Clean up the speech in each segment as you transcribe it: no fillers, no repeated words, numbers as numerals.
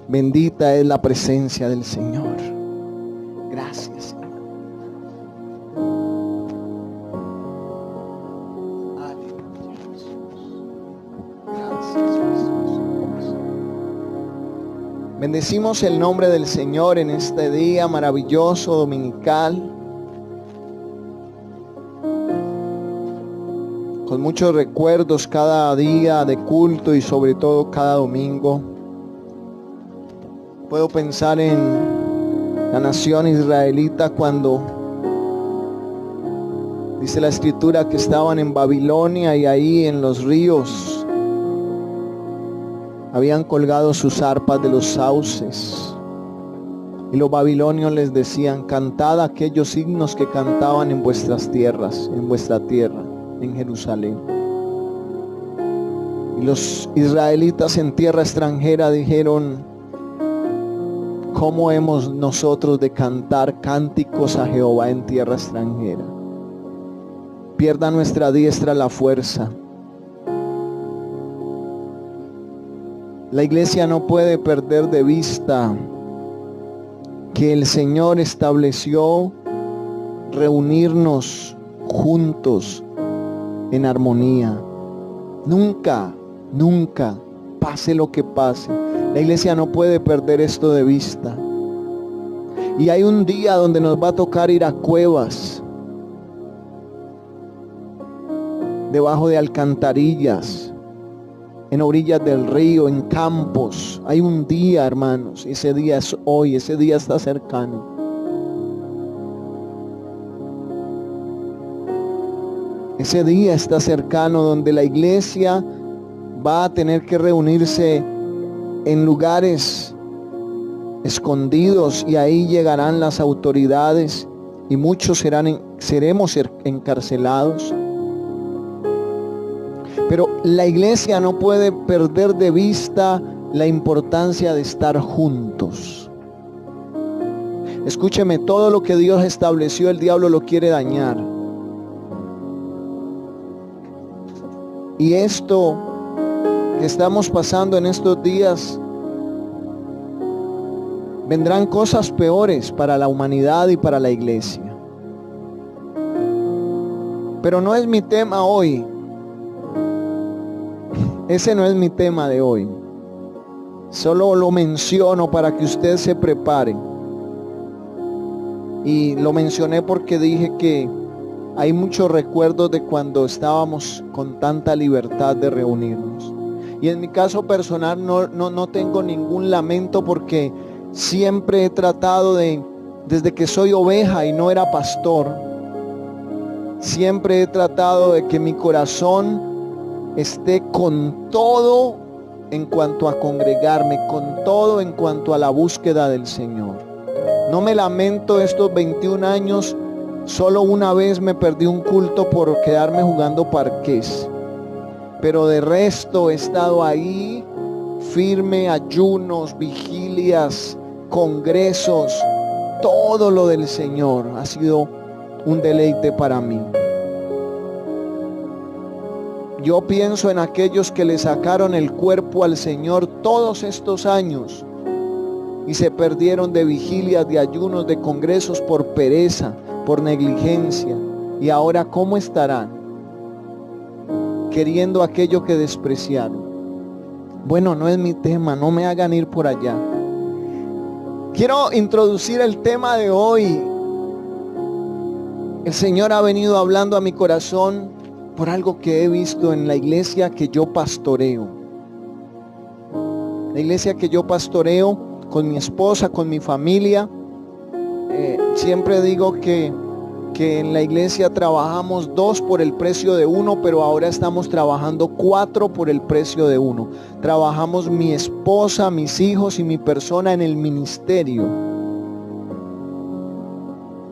Bendita es la presencia del Señor. Gracias, Señor. Aleluya, Jesús. Gracias, Jesús. Bendecimos el nombre del Señor en este día maravilloso dominical, con muchos recuerdos cada día de culto y sobre todo cada domingo. Puedo pensar en la nación israelita cuando dice la escritura que estaban en Babilonia y ahí en los ríos habían colgado sus arpas de los sauces. Y los babilonios les decían: cantad aquellos himnos que cantaban en vuestras tierras, en vuestra tierra, en Jerusalén. Y los israelitas en tierra extranjera dijeron: ¿cómo hemos nosotros de cantar cánticos a Jehová en tierra extranjera? Pierda nuestra diestra la fuerza. La iglesia no puede perder de vista que el Señor estableció reunirnos juntos en armonía. Nunca, nunca, pase lo que pase, la iglesia no puede perder esto de vista. Y hay un día donde nos va a tocar ir a cuevas, debajo de alcantarillas, en orillas del río, en campos. Hay un día, hermanos, ese día es hoy, ese día está cercano. Ese día está cercano donde la iglesia va a tener que reunirse en lugares escondidos, y ahí llegarán las autoridades y muchos seremos encarcelados. Pero la iglesia no puede perder de vista la importancia de estar juntos. Escúcheme, todo lo que Dios estableció, el diablo lo quiere dañar. Y esto que estamos pasando en estos días, vendrán cosas peores para la humanidad y para la iglesia. Pero no es mi tema hoy. Ese no es mi tema de hoy. Solo lo menciono para que usted se prepare. Y lo mencioné porque dije que hay muchos recuerdos de cuando estábamos con tanta libertad de reunirnos. Y en mi caso personal no tengo ningún lamento, porque siempre he tratado desde que soy oveja y no era pastor, siempre he tratado de que mi corazón esté con todo en cuanto a congregarme, con todo en cuanto a la búsqueda del Señor. No me lamento estos 21 años, solo una vez me perdí un culto por quedarme jugando parqués. Pero de resto he estado ahí firme, ayunos, vigilias, congresos, todo lo del Señor ha sido un deleite para mí. Yo pienso en aquellos que le sacaron el cuerpo al Señor todos estos años y se perdieron de vigilias, de ayunos, de congresos por pereza, por negligencia. Y ahora, ¿cómo estarán? Queriendo aquello que despreciaron. Bueno, no es mi tema, no me hagan ir por allá. Quiero introducir el tema de hoy. El Señor ha venido hablando a mi corazón por algo que he visto en la iglesia que yo pastoreo. La iglesia que yo pastoreo con mi esposa, con mi familia. Siempre digo que en la iglesia trabajamos 2 por el precio de 1, pero ahora estamos trabajando 4 por el precio de 1. Trabajamos mi esposa, mis hijos y mi persona en el ministerio.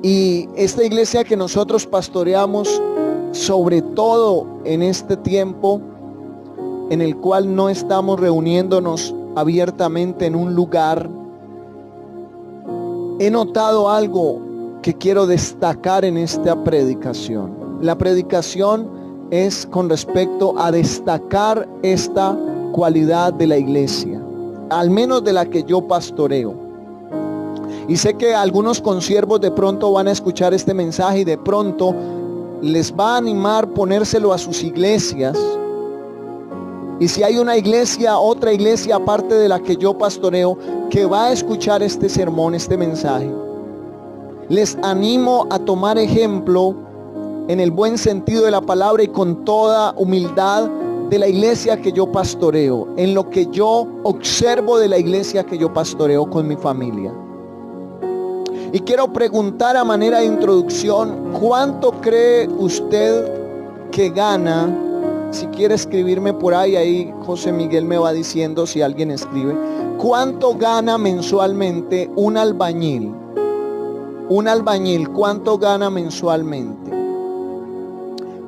Y esta iglesia que nosotros pastoreamos, sobre todo en este tiempo en el cual no estamos reuniéndonos abiertamente en un lugar, he notado algo que quiero destacar en esta predicación. La predicación es con respecto a destacar esta cualidad de la iglesia, al menos de la que yo pastoreo. Y sé que algunos consiervos de pronto van a escuchar este mensaje y de pronto les va a animar ponérselo a sus iglesias. Y si hay una iglesia, otra iglesia aparte de la que yo pastoreo, que va a escuchar este sermón, este mensaje, les animo a tomar ejemplo en el buen sentido de la palabra y con toda humildad de la iglesia que yo pastoreo, en lo que yo observo de la iglesia que yo pastoreo con mi familia. Y quiero preguntar a manera de introducción, ¿cuánto cree usted que gana? Si quiere escribirme por ahí José Miguel me va diciendo si alguien escribe. ¿Cuánto gana mensualmente un albañil? Un albañil, ¿cuánto gana mensualmente?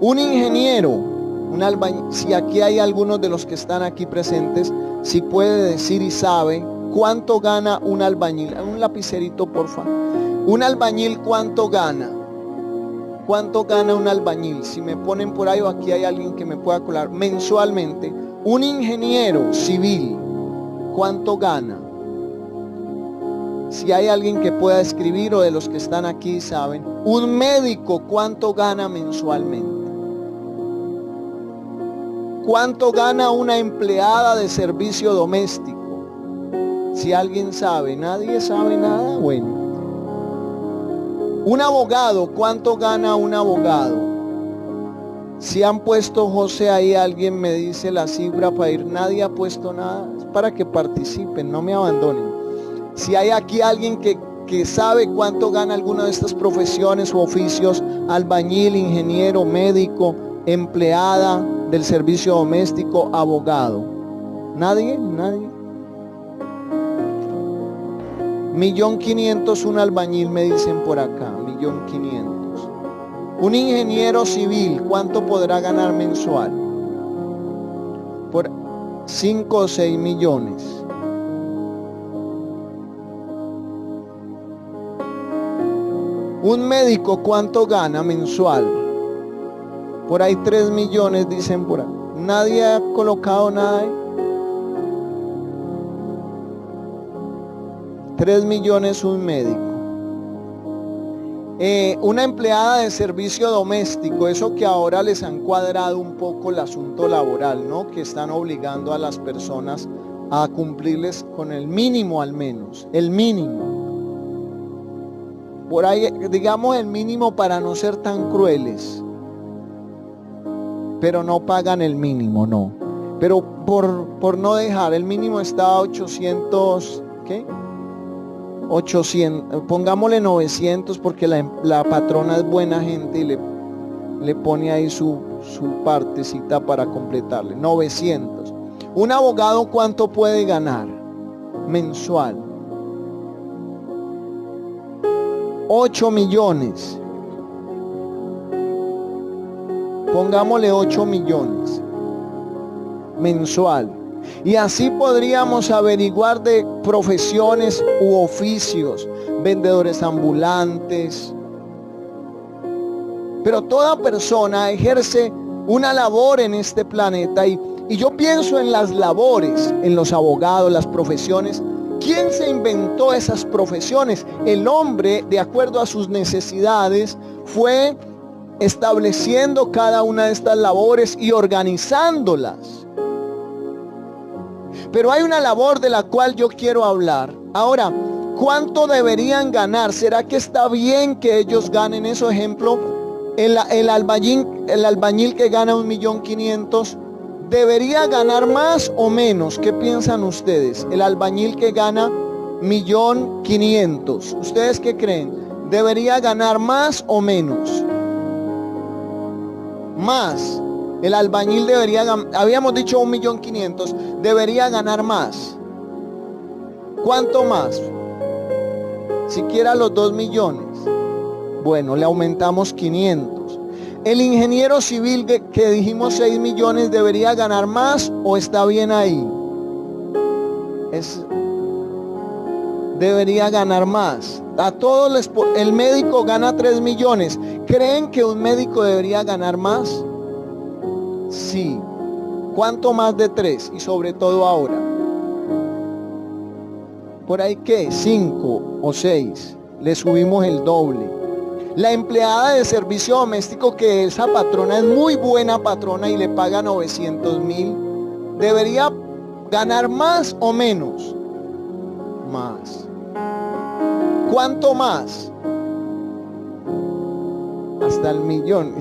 Un ingeniero, un albañil, si aquí hay algunos de los que están aquí presentes, si puede decir y sabe cuánto gana un albañil. Un lapicerito, por favor. Un albañil, ¿cuánto gana? ¿Cuánto gana un albañil? Si me ponen por ahí o aquí hay alguien que me pueda colar. Mensualmente. Un ingeniero civil, ¿cuánto gana? Si hay alguien que pueda escribir o de los que están aquí saben. Un médico, ¿cuánto gana mensualmente? ¿Cuánto gana una empleada de servicio doméstico? Si alguien sabe, nadie sabe nada, bueno. Un abogado, ¿cuánto gana un abogado? Si han puesto, José, ahí alguien me dice la cifra para ir, nadie ha puesto nada, es para que participen, no me abandonen. Si hay aquí alguien que sabe cuánto gana alguna de estas profesiones o oficios, albañil, ingeniero, médico, empleada del servicio doméstico, abogado. ¿Nadie? ¿Nadie? 1.500.000 un albañil, me dicen por acá, 1.500.000. Un ingeniero civil, ¿cuánto podrá ganar mensual? Por 5 o 6 millones. Un médico, ¿cuánto gana mensual? Por ahí 3 millones, dicen por ahí. Nadie ha colocado nada ahí. 3 millones un médico. Una empleada de servicio doméstico, eso que ahora les han cuadrado un poco el asunto laboral, ¿no? Que están obligando a las personas a cumplirles con el mínimo al menos, el mínimo. Por ahí, digamos el mínimo para no ser tan crueles. Pero no pagan el mínimo, no. Pero por no dejar, el mínimo está a 800, ¿qué? 800, pongámosle 900 porque la patrona es buena gente y le pone ahí su partecita para completarle. 900. Un abogado, ¿cuánto puede ganar mensual? 8 millones. Pongámosle 8 millones mensual. Y así podríamos averiguar de profesiones u oficios, vendedores ambulantes. Pero toda persona ejerce una labor en este planeta y yo pienso en las labores, en los abogados, las profesiones. ¿Quién se inventó esas profesiones? El hombre, de acuerdo a sus necesidades, fue estableciendo cada una de estas labores y organizándolas. Pero hay una labor de la cual yo quiero hablar. Ahora, ¿cuánto deberían ganar? ¿Será que está bien que ellos ganen eso? Ejemplo, el albañil que gana 1.500.000, ¿debería ganar más o menos? ¿Qué piensan ustedes? El albañil que gana 1.500.000, ¿ustedes qué creen? ¿Debería ganar más o menos? Más. El albañil debería, habíamos dicho 1.500.000, debería ganar más. ¿Cuánto más? Siquiera los 2 millones. Bueno, le aumentamos 500. El ingeniero civil que dijimos 6 millones, ¿debería ganar más o está bien ahí? Debería ganar más. A todos el médico gana 3 millones. ¿Creen que un médico debería ganar más? Sí. ¿Cuánto más de 3? Y sobre todo ahora. por ahí ¿qué? 5 o 6, le subimos el doble. La empleada de servicio doméstico, que esa patrona es muy buena patrona y le paga 900,000, ¿debería ganar más o menos? Más. ¿Cuánto más? Hasta el millón.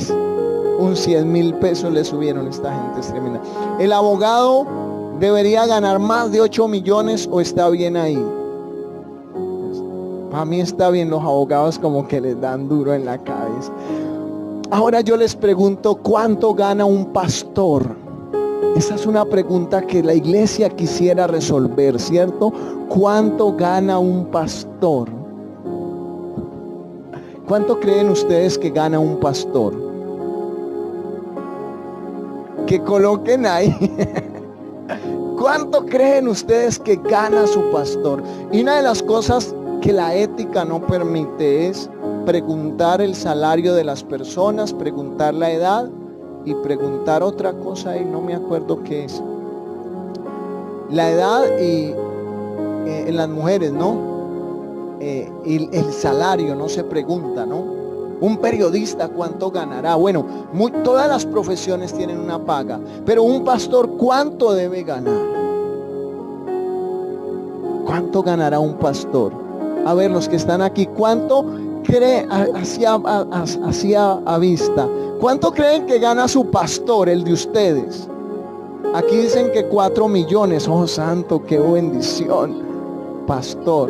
Un 100,000 pesos le subieron. Esta gente es tremenda. El abogado debería ganar más de 8 millones o está bien ahí. Para mí está bien, los abogados como que les dan duro en la cabeza. Ahora yo les pregunto, ¿cuánto gana un pastor? Esa es una pregunta que la iglesia quisiera resolver, ¿cierto? ¿Cuánto gana un pastor? ¿Cuánto creen ustedes que gana un pastor? Que coloquen ahí. ¿Cuánto creen ustedes que gana su pastor? Y una de las cosas que la ética no permite es preguntar el salario de las personas, preguntar la edad y preguntar otra cosa y no me acuerdo qué es. La edad y en las mujeres, ¿no? Y el salario no se pregunta, ¿no? Un periodista, ¿cuánto ganará? Bueno, todas las profesiones tienen una paga, pero un pastor, ¿cuánto debe ganar? ¿Cuánto ganará un pastor? A ver, los que están aquí, ¿cuánto cree hacia a vista? ¿Cuánto creen que gana su pastor, el de ustedes? Aquí dicen que 4 millones. Oh, santo, qué bendición. Pastor,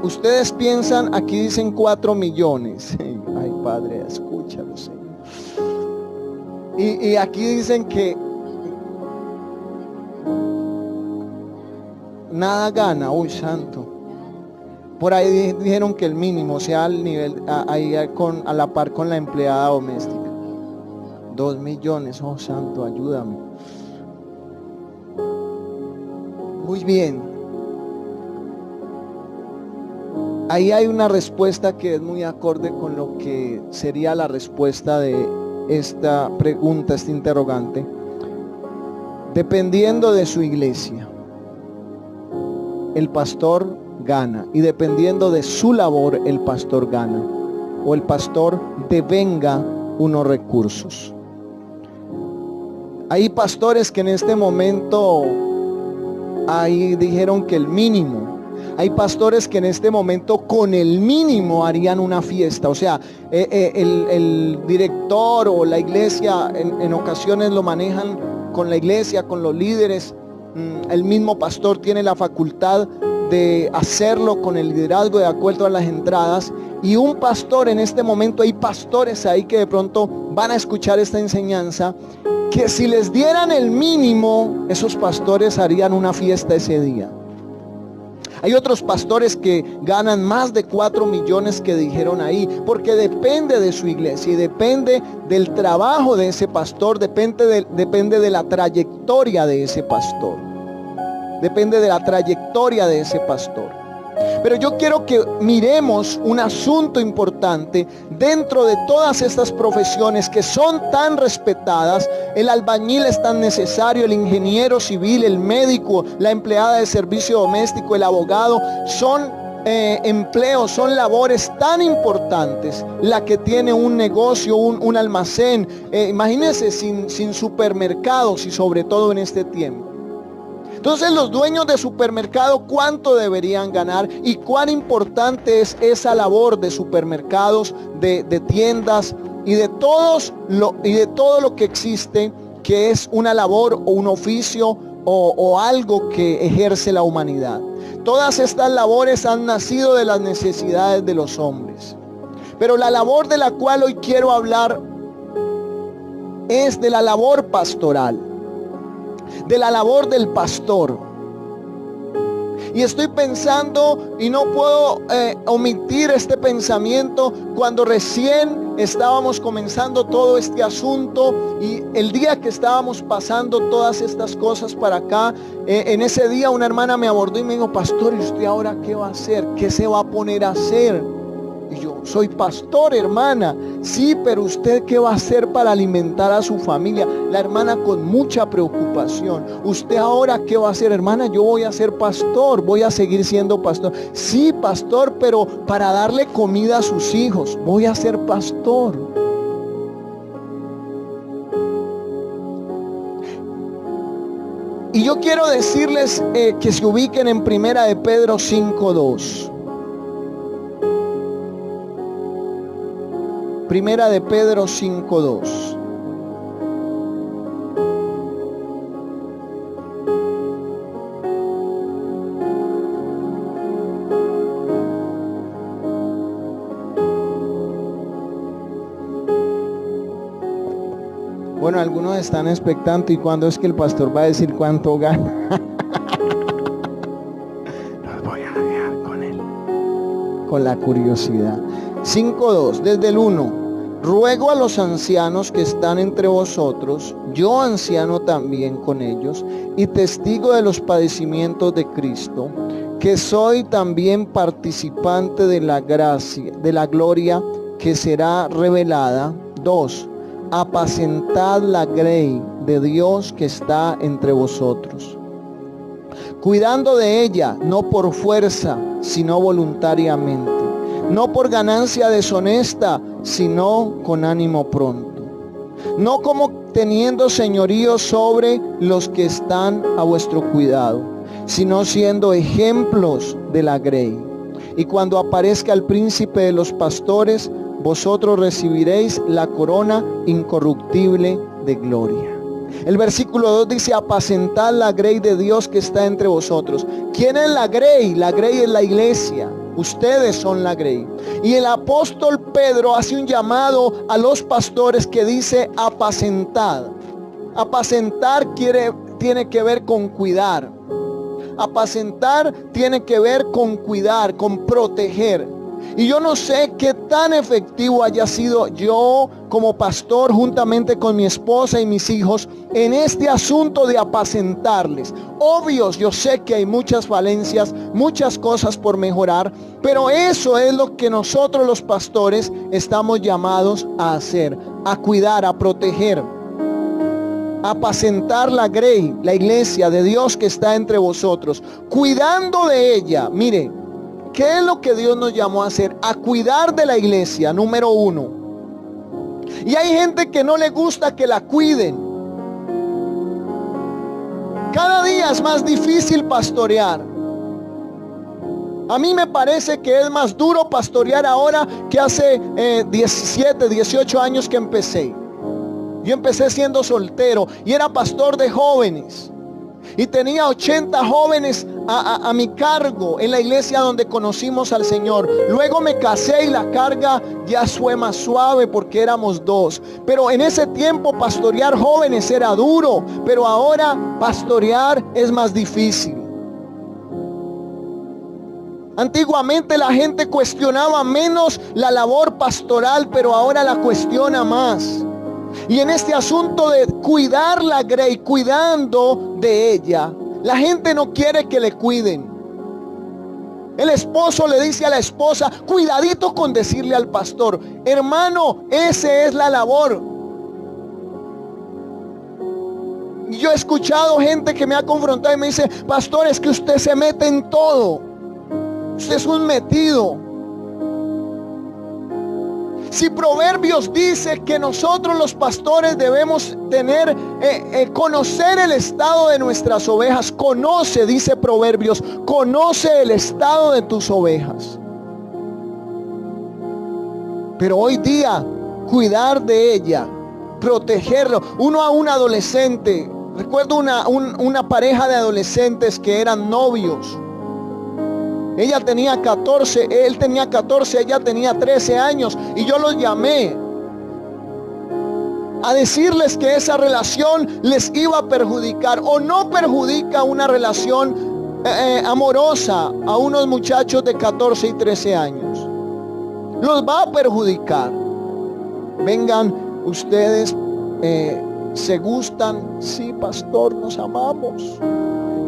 ustedes piensan, aquí dicen 4 millones. Ay, Padre, escúchalo, Señor. Y aquí dicen que nada gana. Uy, santo. Por ahí dijeron que el mínimo sea al nivel, a la par con la empleada doméstica. 2 millones. Oh, santo, ayúdame. Muy bien. Ahí hay una respuesta que es muy acorde con lo que sería la respuesta de esta pregunta, este interrogante. Dependiendo de su iglesia, el pastor gana, y dependiendo de su labor, el pastor gana, o el pastor devenga unos recursos. Hay pastores que en este momento ahí dijeron que el mínimo. Hay pastores que en este momento con el mínimo harían una fiesta. O sea, el director o la iglesia en ocasiones lo manejan con la iglesia, con los líderes. El mismo pastor tiene la facultad de hacerlo con el liderazgo de acuerdo a las entradas. Y un pastor en este momento, hay pastores ahí que de pronto van a escuchar esta enseñanza, que si les dieran el mínimo, esos pastores harían una fiesta ese día. Hay otros pastores que ganan más de 4 millones que dijeron ahí, porque depende de su iglesia y depende del trabajo de ese pastor, depende de la trayectoria de ese pastor. Depende de la trayectoria de ese pastor. Pero yo quiero que miremos un asunto importante dentro de todas estas profesiones que son tan respetadas. El albañil es tan necesario, el ingeniero civil, el médico, la empleada de servicio doméstico, el abogado, son empleos, son labores tan importantes. La que tiene un negocio, un almacén, imagínense sin supermercados y sobre todo en este tiempo. Entonces los dueños de supermercado, ¿cuánto deberían ganar? Y cuán importante es esa labor de supermercados, de tiendas y de todo lo que existe, que es una labor o un oficio o algo que ejerce la humanidad. Todas estas labores han nacido de las necesidades de los hombres. Pero la labor de la cual hoy quiero hablar es de la labor pastoral, de la labor del pastor. Y estoy pensando, y no puedo omitir este pensamiento, cuando recién estábamos comenzando todo este asunto, y el día que estábamos pasando todas estas cosas para acá, en ese día una hermana me abordó y me dijo: pastor, ¿y usted ahora qué va a hacer? ¿Qué se va a poner a hacer? Y yo, soy pastor, hermana. Sí, pero ¿usted qué va a hacer para alimentar a su familia? La hermana con mucha preocupación. ¿Usted ahora qué va a hacer, hermana? Yo voy a ser pastor, voy a seguir siendo pastor. Sí, pastor, pero para darle comida a sus hijos, voy a ser pastor. Y yo quiero decirles que se ubiquen en Primera de Pedro 5:2. Primera de Pedro 5:2. Bueno, algunos están expectantes. ¿Y cuándo es que el pastor va a decir cuánto gana? Los voy a dejar con él, con la curiosidad. 5:2, desde el 1. Ruego a los ancianos que están entre vosotros, yo anciano también con ellos, y testigo de los padecimientos de Cristo, que soy también participante de la gracia, de la gloria que será revelada. 2. Apacentad la grey de Dios que está entre vosotros, cuidando de ella, no por fuerza, sino voluntariamente, no por ganancia deshonesta, sino con ánimo pronto, no como teniendo señorío sobre los que están a vuestro cuidado, sino siendo ejemplos de la grey. Y cuando aparezca el príncipe de los pastores, vosotros recibiréis la corona incorruptible de gloria. El versículo 2 dice: apacentad la grey de Dios que está entre vosotros. ¿Quién es la grey? La grey es la iglesia. Ustedes son la grey. Y el apóstol Pedro hace un llamado a los pastores que dice apacentad. Apacentar tiene que ver con cuidar. Apacentar tiene que ver con cuidar, con proteger. Y yo no sé qué tan efectivo haya sido yo como pastor juntamente con mi esposa y mis hijos en este asunto de apacentarles. Obvio, yo sé que hay muchas falencias, muchas cosas por mejorar, pero eso es lo que nosotros los pastores estamos llamados a hacer, a cuidar, a proteger, a apacentar la grey, la iglesia de Dios que está entre vosotros, cuidando de ella. Mire, ¿qué es lo que Dios nos llamó a hacer? A cuidar de la iglesia, número 1. Y hay gente que no le gusta que la cuiden. Cada día es más difícil pastorear. A mí me parece que es más duro pastorear ahora que hace 17, 18 años que empecé. Yo empecé siendo soltero y era pastor de jóvenes. Y tenía 80 jóvenes a mi cargo en la iglesia donde conocimos al Señor. Luego me casé y la carga ya fue más suave porque éramos 2. Pero en ese tiempo pastorear jóvenes era duro, pero ahora pastorear es más difícil. Antiguamente la gente cuestionaba menos la labor pastoral, pero ahora la cuestiona más. Y en este asunto de cuidar la grey, cuidando de ella, la gente no quiere que le cuiden. El esposo le dice a la esposa: cuidadito con decirle al pastor. Hermano, esa es la labor. Y yo he escuchado gente que me ha confrontado y me dice: pastor, es que usted se mete en todo. Usted es un metido. Si Proverbios dice que nosotros los pastores debemos conocer el estado de nuestras ovejas, conoce, dice Proverbios, conoce el estado de tus ovejas. Pero hoy día, cuidar de ella, protegerlo. Uno a un adolescente, recuerdo una pareja de adolescentes que eran novios. Ella tenía 14, él tenía 14, ella tenía 13 años. Y yo los llamé a decirles que esa relación les iba a perjudicar, o no perjudica una relación amorosa a unos muchachos de 14 y 13 años. Los va a perjudicar. Vengan ustedes, se gustan. Sí, pastor, nos amamos.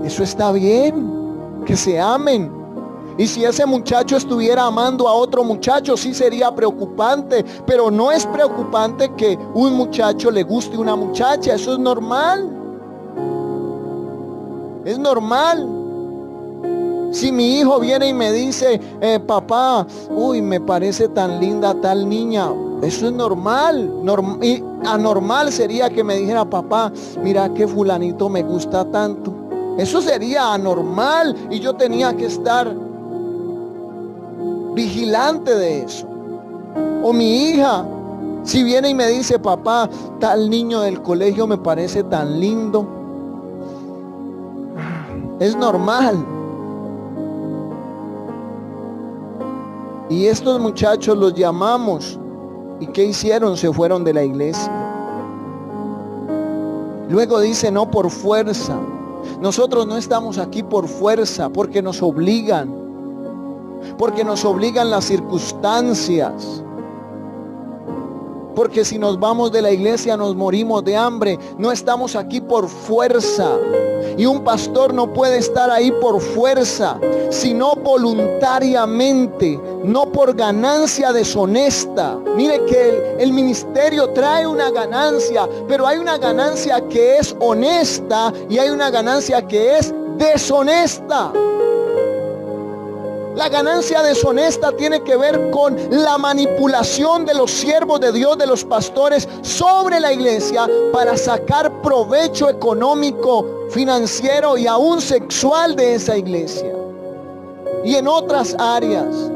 Eso está bien, que se amen. Y si ese muchacho estuviera amando a otro muchacho, sí sería preocupante. Pero no es preocupante que un muchacho le guste una muchacha. Eso es normal. Es normal. Si mi hijo viene y me dice, papá, uy, me parece tan linda tal niña, eso es normal. Y anormal sería que me dijera, papá, mira que fulanito me gusta tanto. Eso sería anormal y yo tenía que estar vigilante de eso. O mi hija, si viene y me dice, papá, tal niño del colegio me parece tan lindo, es normal. Y estos muchachos los llamamos. ¿Y qué hicieron? Se fueron de la iglesia. Luego dice, no por fuerza. Nosotros no estamos aquí por fuerza, porque nos obligan. Porque nos obligan las circunstancias. Porque si nos vamos de la iglesia nos morimos de hambre. No estamos aquí por fuerza. Y un pastor no puede estar ahí por fuerza, sino voluntariamente, no por ganancia deshonesta. Mire que el ministerio trae una ganancia, pero hay una ganancia que es honesta y hay una ganancia que es deshonesta. La ganancia deshonesta tiene que ver con la manipulación de los siervos de Dios, de los pastores, sobre la iglesia para sacar provecho económico, financiero y aún sexual de esa iglesia y en otras áreas.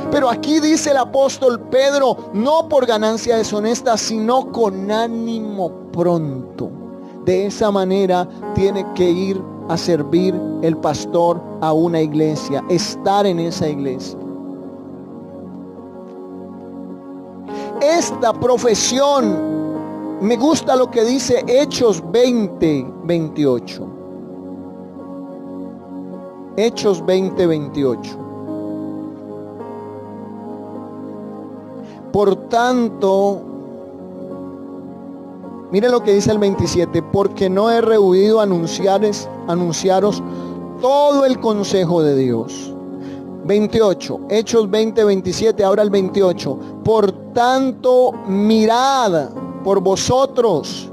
Pero aquí dice el apóstol Pedro, no por ganancia deshonesta, sino con ánimo pronto. De esa manera tiene que ir a servir el pastor a una iglesia, estar en esa iglesia. Esta profesión, me gusta lo que dice Hechos 20:28. Hechos 20:28. Por tanto, mire lo que dice el 27, porque no he rehuido anunciaros todo el consejo de Dios. 28, Hechos 20:27, ahora el 28. Por tanto, mirad por vosotros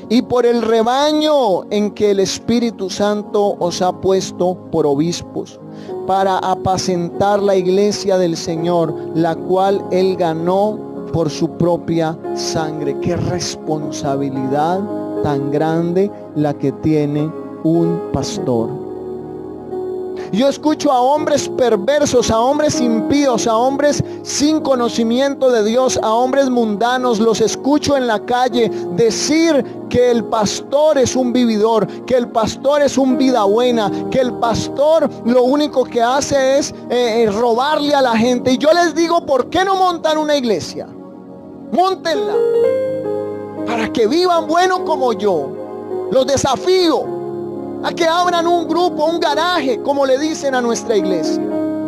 y por el rebaño en que el Espíritu Santo os ha puesto por obispos, para apacentar la iglesia del Señor, la cual Él ganó por su propia sangre. Qué responsabilidad tan grande la que tiene un pastor. Yo escucho a hombres perversos, a hombres impíos, a hombres sin conocimiento de Dios, a hombres mundanos, los escucho en la calle decir que el pastor es un vividor, que el pastor es un vida buena, que el pastor lo único que hace es robarle a la gente. Y yo les digo, ¿por qué no montan una iglesia? Móntenla para que vivan bueno como yo. Los desafío a que abran un grupo, un garaje, como le dicen a nuestra iglesia.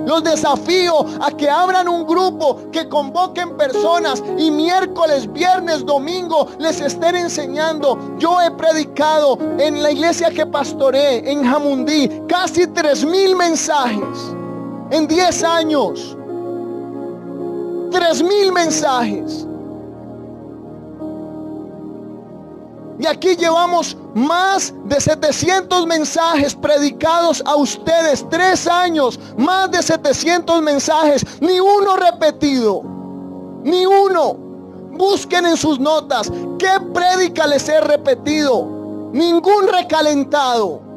Los desafío a que abran un grupo, que convoquen personas y miércoles, viernes, domingo les estén enseñando. Yo he predicado en la iglesia que pastoreé en Jamundí casi 3,000 mensajes en 10 años. 3,000 mensajes. Y aquí llevamos más de 700 mensajes predicados a ustedes. 3 años, más de 700 mensajes. Ni uno repetido. Ni uno. Busquen en sus notas. ¿Qué prédica les he repetido? Ningún recalentado.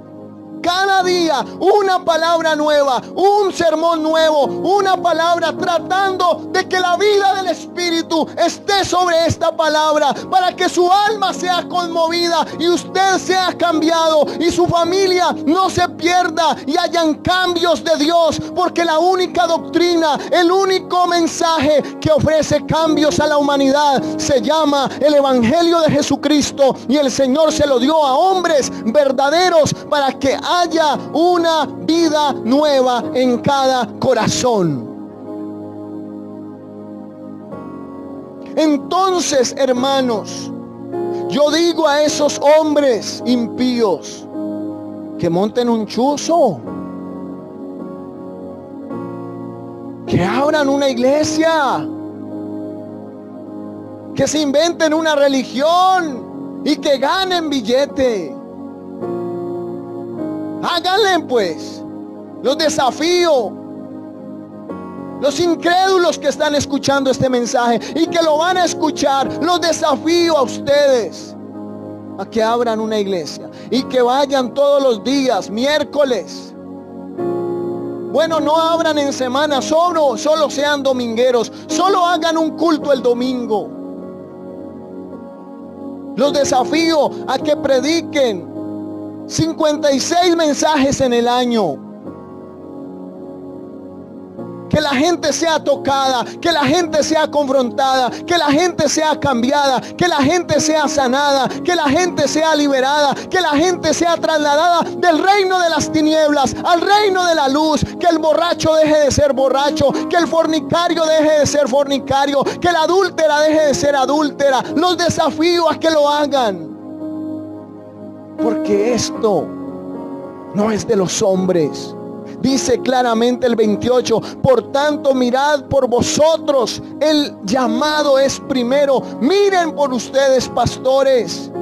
Cada día una palabra nueva, un sermón nuevo, una palabra tratando de que la vida del Espíritu esté sobre esta palabra para que su alma sea conmovida y usted sea cambiado y su familia no se pierda y hayan cambios de Dios, porque la única doctrina, el único mensaje que ofrece cambios a la humanidad se llama el Evangelio de Jesucristo, y el Señor se lo dio a hombres verdaderos para que haya una vida nueva en cada corazón. Entonces, hermanos, yo digo a esos hombres impíos que monten un chuzo, Que abran una iglesia, que se inventen una religión y que ganen billete. Háganle pues, los desafío. Los incrédulos que están escuchando este mensaje y que lo van a escuchar, los desafío a ustedes a que abran una iglesia y que vayan todos los días, miércoles. Bueno, no abran en semana, solo sean domingueros, solo hagan un culto el domingo. Los desafío a que prediquen 56 mensajes en el año. Que la gente sea tocada, que la gente sea confrontada, que la gente sea cambiada, que la gente sea sanada, que la gente sea liberada, que la gente sea trasladada del reino de las tinieblas al reino de la luz, que el borracho deje de ser borracho, que el fornicario deje de ser fornicario, que la adúltera deje de ser adúltera. Los desafío a que lo hagan, porque esto no es de los hombres. Dice claramente el 28, por tanto mirad por vosotros, el llamado es primero. Miren por ustedes, pastores,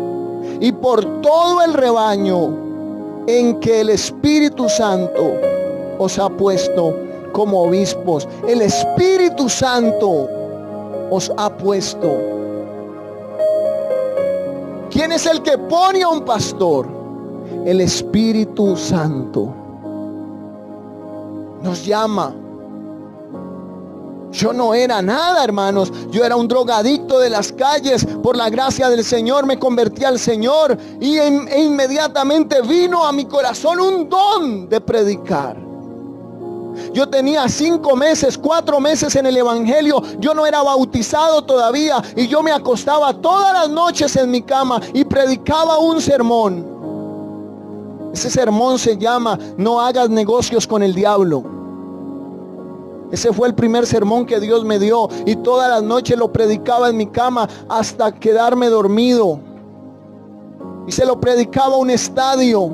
y por todo el rebaño en que el Espíritu Santo os ha puesto como obispos. El Espíritu Santo os ha puesto. ¿Quién es el que pone a un pastor? El Espíritu Santo. Nos llama. Yo no era nada, hermanos. Yo era un drogadicto de las calles. Por la gracia del Señor me convertí al Señor e inmediatamente vino a mi corazón un don de predicar. Yo tenía 5 meses, 4 meses en el evangelio. Yo no era bautizado todavía y yo me acostaba todas las noches en mi cama y predicaba un sermón. Ese sermón se llama no hagas negocios con el diablo. Ese fue el primer sermón que Dios me dio y todas las noches lo predicaba en mi cama hasta quedarme dormido. Y se lo predicaba a un estadio.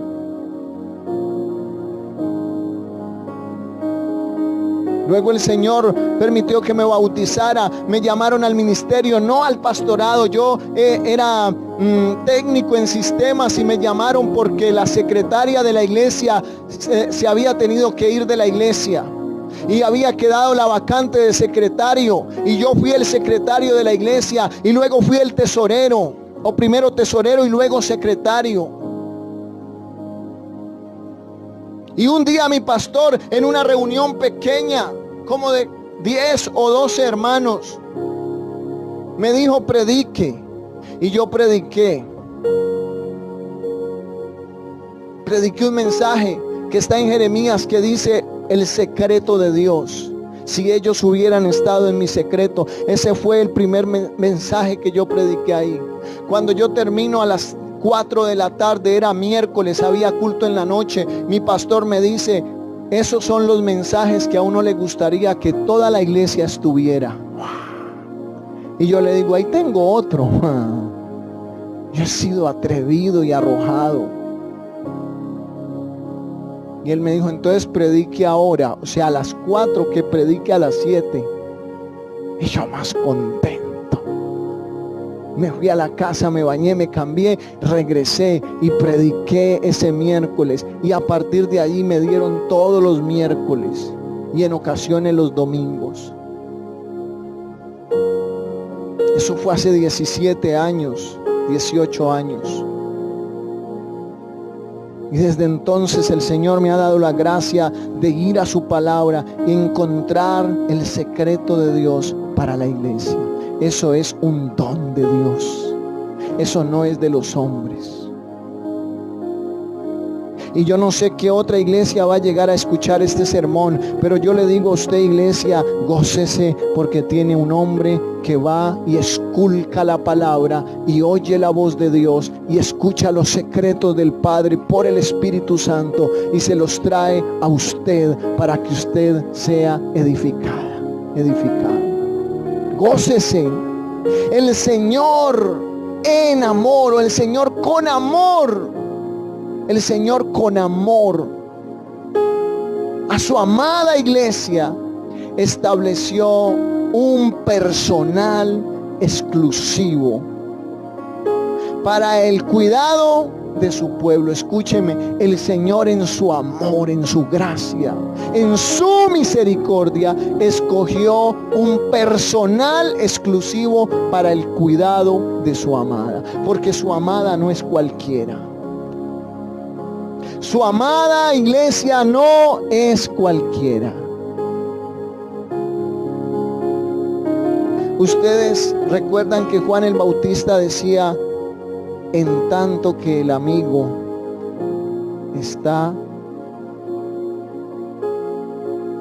Luego el Señor permitió que me bautizara. Me llamaron al ministerio, no al pastorado. Yo era técnico en sistemas y me llamaron porque la secretaria de la iglesia se había tenido que ir de la iglesia y había quedado la vacante de secretario, y yo fui el secretario de la iglesia y luego fui el tesorero, o primero tesorero y luego secretario. Y un día mi pastor, en una reunión pequeña, como de 10 o 12 hermanos, me dijo predique. Y yo prediqué un mensaje que está en Jeremías, que dice el secreto de Dios. Si ellos hubieran estado en mi secreto. Ese fue el primer mensaje que yo prediqué ahí. Cuando yo termino a las 4 de la tarde, era miércoles, había culto en la noche, mi pastor me dice, esos son los mensajes que a uno le gustaría que toda la iglesia estuviera. Y yo le digo, ahí tengo otro. Yo he sido atrevido y arrojado. Y él me dijo, entonces predique ahora, o sea, a las 4, que predique a las 7. Y yo más contento. Me fui a la casa, me bañé, me cambié, regresé y prediqué ese miércoles. Y a partir de allí me dieron todos los miércoles y en ocasiones los domingos. Eso fue hace 17 años, 18 años. Y desde entonces el Señor me ha dado la gracia de ir a su palabra y encontrar el secreto de Dios para la iglesia. Eso es un don de Dios. Eso no es de los hombres. Y yo no sé qué otra iglesia va a llegar a escuchar este sermón, pero yo le digo a usted, iglesia, gócese, porque tiene un hombre que va y esculca la palabra y oye la voz de Dios y escucha los secretos del Padre por el Espíritu Santo y se los trae a usted para que usted sea edificado. Gócese. El Señor en amor, o el Señor con amor, el Señor con amor a su amada iglesia estableció un personal exclusivo para el cuidado de su pueblo. Escúcheme, el Señor en su amor, en su gracia, en su misericordia, escogió un personal exclusivo para el cuidado de su amada, porque su amada no es cualquiera. Su amada, iglesia, no es cualquiera. Ustedes recuerdan que Juan el Bautista decía: en tanto que el amigo está,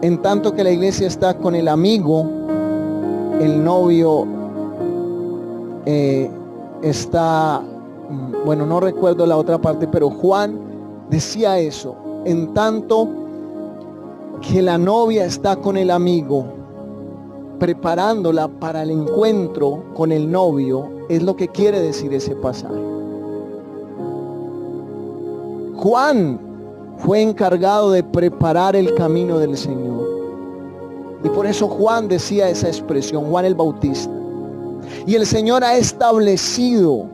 en tanto que la iglesia está con el amigo, el novio está, bueno, no recuerdo la otra parte, pero Juan decía eso: en tanto que la novia está con el amigo, preparándola para el encuentro con el novio, es lo que quiere decir ese pasaje. Juan fue encargado de preparar el camino del Señor, y por eso Juan decía esa expresión, Juan el Bautista. Y el Señor ha establecido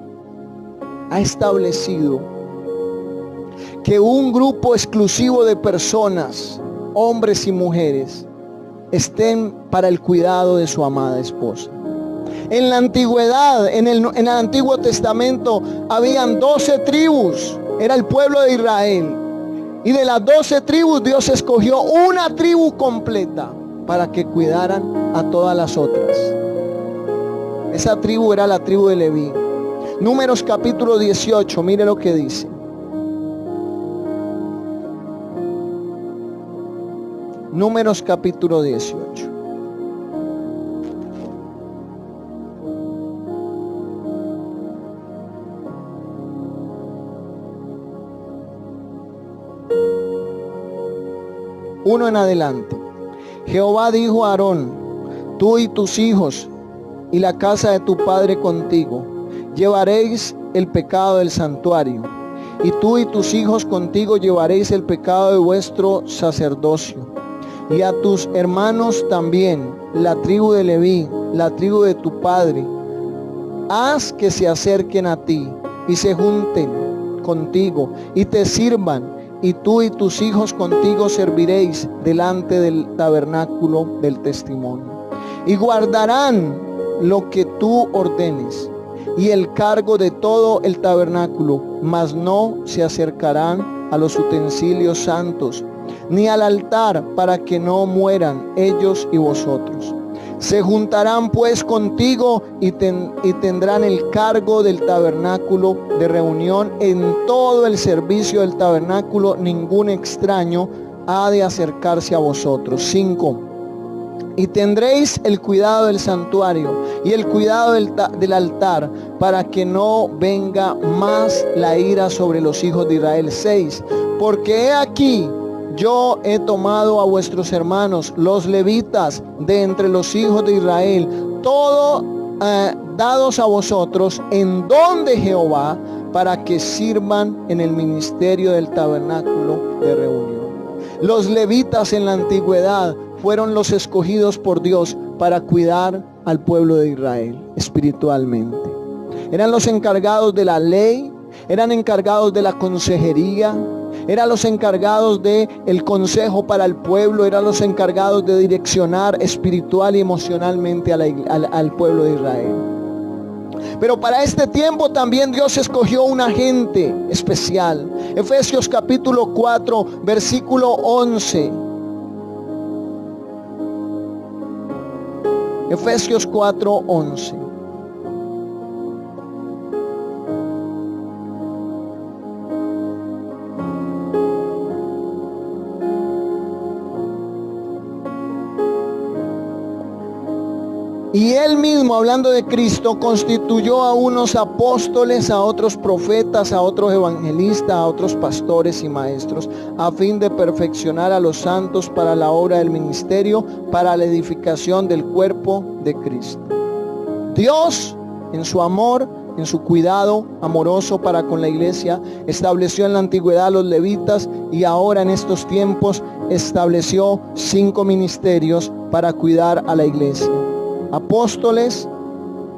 que un grupo exclusivo de personas, hombres y mujeres, estén para el cuidado de su amada esposa. En la antigüedad, en el Antiguo Testamento, habían 12 tribus, era el pueblo de Israel. Y de las 12 tribus, Dios escogió una tribu completa para que cuidaran a todas las otras. Esa tribu era la tribu de Leví. Números capítulo 18, mire lo que dice. Números capítulo 18. Uno en adelante. Jehová dijo a Aarón: tú y tus hijos y la casa de tu padre contigo llevaréis el pecado del santuario, y tú y tus hijos contigo llevaréis el pecado de vuestro sacerdocio. Y a tus hermanos también, la tribu de Leví, la tribu de tu padre, haz que se acerquen a ti y se junten contigo y te sirvan, y tú y tus hijos contigo serviréis delante del tabernáculo del testimonio. Y guardarán lo que tú ordenes y el cargo de todo el tabernáculo, mas no se acercarán a los utensilios santos ni al altar, para que no mueran ellos y vosotros. Se juntarán pues contigo y tendrán el cargo del tabernáculo de reunión. En todo el servicio del tabernáculo ningún extraño ha de acercarse a vosotros. 5. Y tendréis el cuidado del santuario y el cuidado del altar, para que no venga más la ira sobre los hijos de Israel. 6. Porque he aquí, yo he tomado a vuestros hermanos, los levitas, de entre los hijos de Israel, todo dados a vosotros en don de Jehová, para que sirvan en el ministerio del tabernáculo de reunión. Los levitas en la antigüedad fueron los escogidos por Dios para cuidar al pueblo de Israel espiritualmente. Eran los encargados de la ley, eran encargados de la consejería, eran los encargados del consejo para el pueblo, eran los encargados de direccionar espiritual y emocionalmente al pueblo de Israel. Pero para este tiempo también Dios escogió una gente especial. Efesios capítulo 4, versículo 11. Efesios 4, 11. Y él mismo, hablando de Cristo, constituyó a unos apóstoles, a otros profetas, a otros evangelistas, a otros pastores y maestros, a fin de perfeccionar a los santos para la obra del ministerio, para la edificación del cuerpo de Cristo. Dios, en su amor, en su cuidado amoroso para con la iglesia. Estableció en la antigüedad a los levitas y ahora en estos tiempos estableció 5 ministerios para cuidar a la iglesia: apóstoles,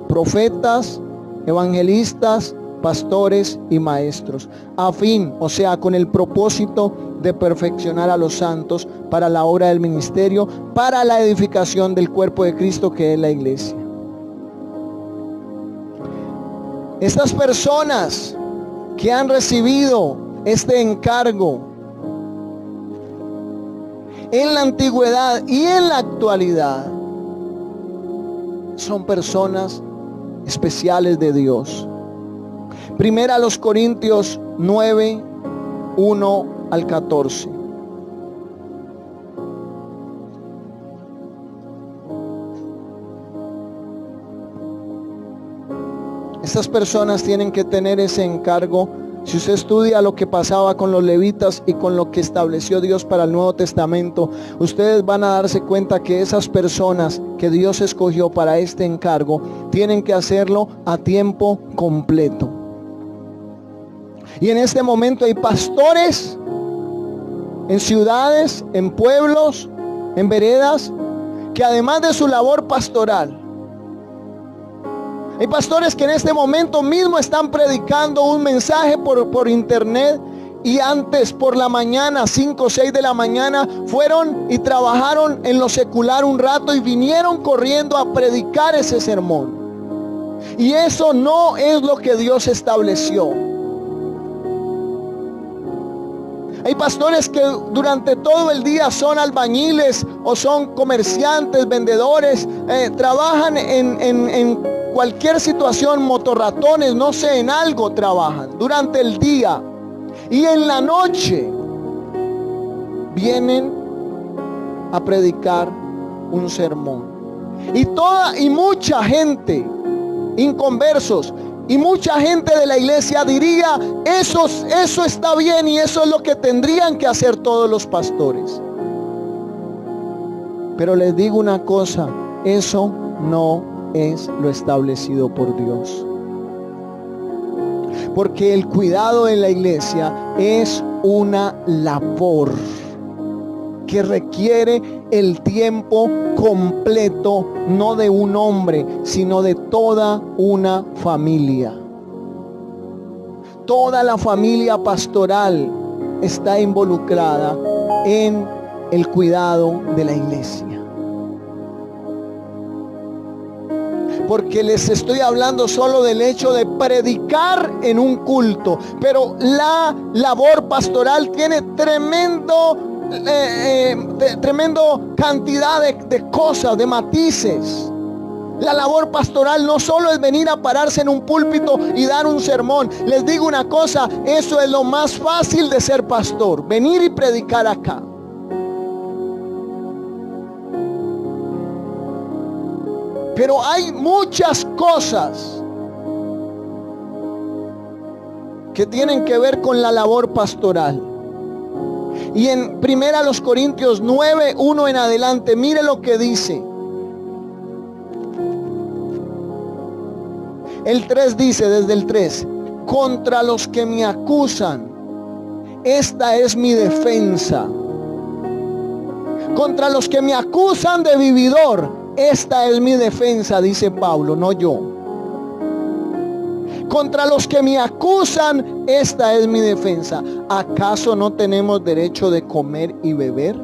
profetas, evangelistas, pastores y maestros, a fin, o sea, con el propósito de perfeccionar a los santos para la obra del ministerio, para la edificación del cuerpo de Cristo, que es la iglesia. Estas personas que han recibido este encargo en la antigüedad y en la actualidad son personas especiales de Dios. Primera a los Corintios 9, 1 al 14. Estas personas tienen que tener ese encargo. Si usted estudia lo que pasaba con los levitas y con lo que estableció Dios para el Nuevo Testamento, ustedes van a darse cuenta que esas personas que Dios escogió para este encargo tienen que hacerlo a tiempo completo. Y en este momento hay pastores en ciudades, en pueblos, en veredas, que además de su labor pastoral, hay pastores que en este momento mismo están predicando un mensaje por internet, y antes por la mañana, 5 o 6 de la mañana, fueron y trabajaron en lo secular un rato y vinieron corriendo a predicar ese sermón. Y eso no es lo que Dios estableció. Hay pastores que durante todo el día son albañiles o son comerciantes, vendedores, trabajan en cualquier situación, motorratones, no sé, en algo trabajan durante el día. Y en la noche vienen a predicar un sermón. Y mucha gente, inconversos, y mucha gente de la iglesia diría, eso está bien y eso es lo que tendrían que hacer todos los pastores. Pero les digo una cosa, eso no es lo establecido por Dios. Porque el cuidado de la iglesia es una labor que requiere el tiempo completo, no de un hombre, sino de toda una familia. Toda la familia pastoral está involucrada en el cuidado de la iglesia. Porque les estoy hablando solo del hecho de predicar en un culto, pero la labor pastoral tiene tremendo cantidad de cosas, de matices. La labor pastoral no solo es venir a pararse en un púlpito y dar un sermón. Les digo una cosa, eso es lo más fácil de ser pastor, venir y predicar acá. Pero hay muchas cosas que tienen que ver con la labor pastoral. Y en 1 Corintios 9, 1 en adelante, mire lo que dice. El 3 dice, desde el 3, contra los que me acusan, esta es mi defensa. Contra los que me acusan de vividor, esta es mi defensa, dice Pablo, no yo. Contra los que me acusan, esta es mi defensa. ¿Acaso no tenemos derecho de comer y beber?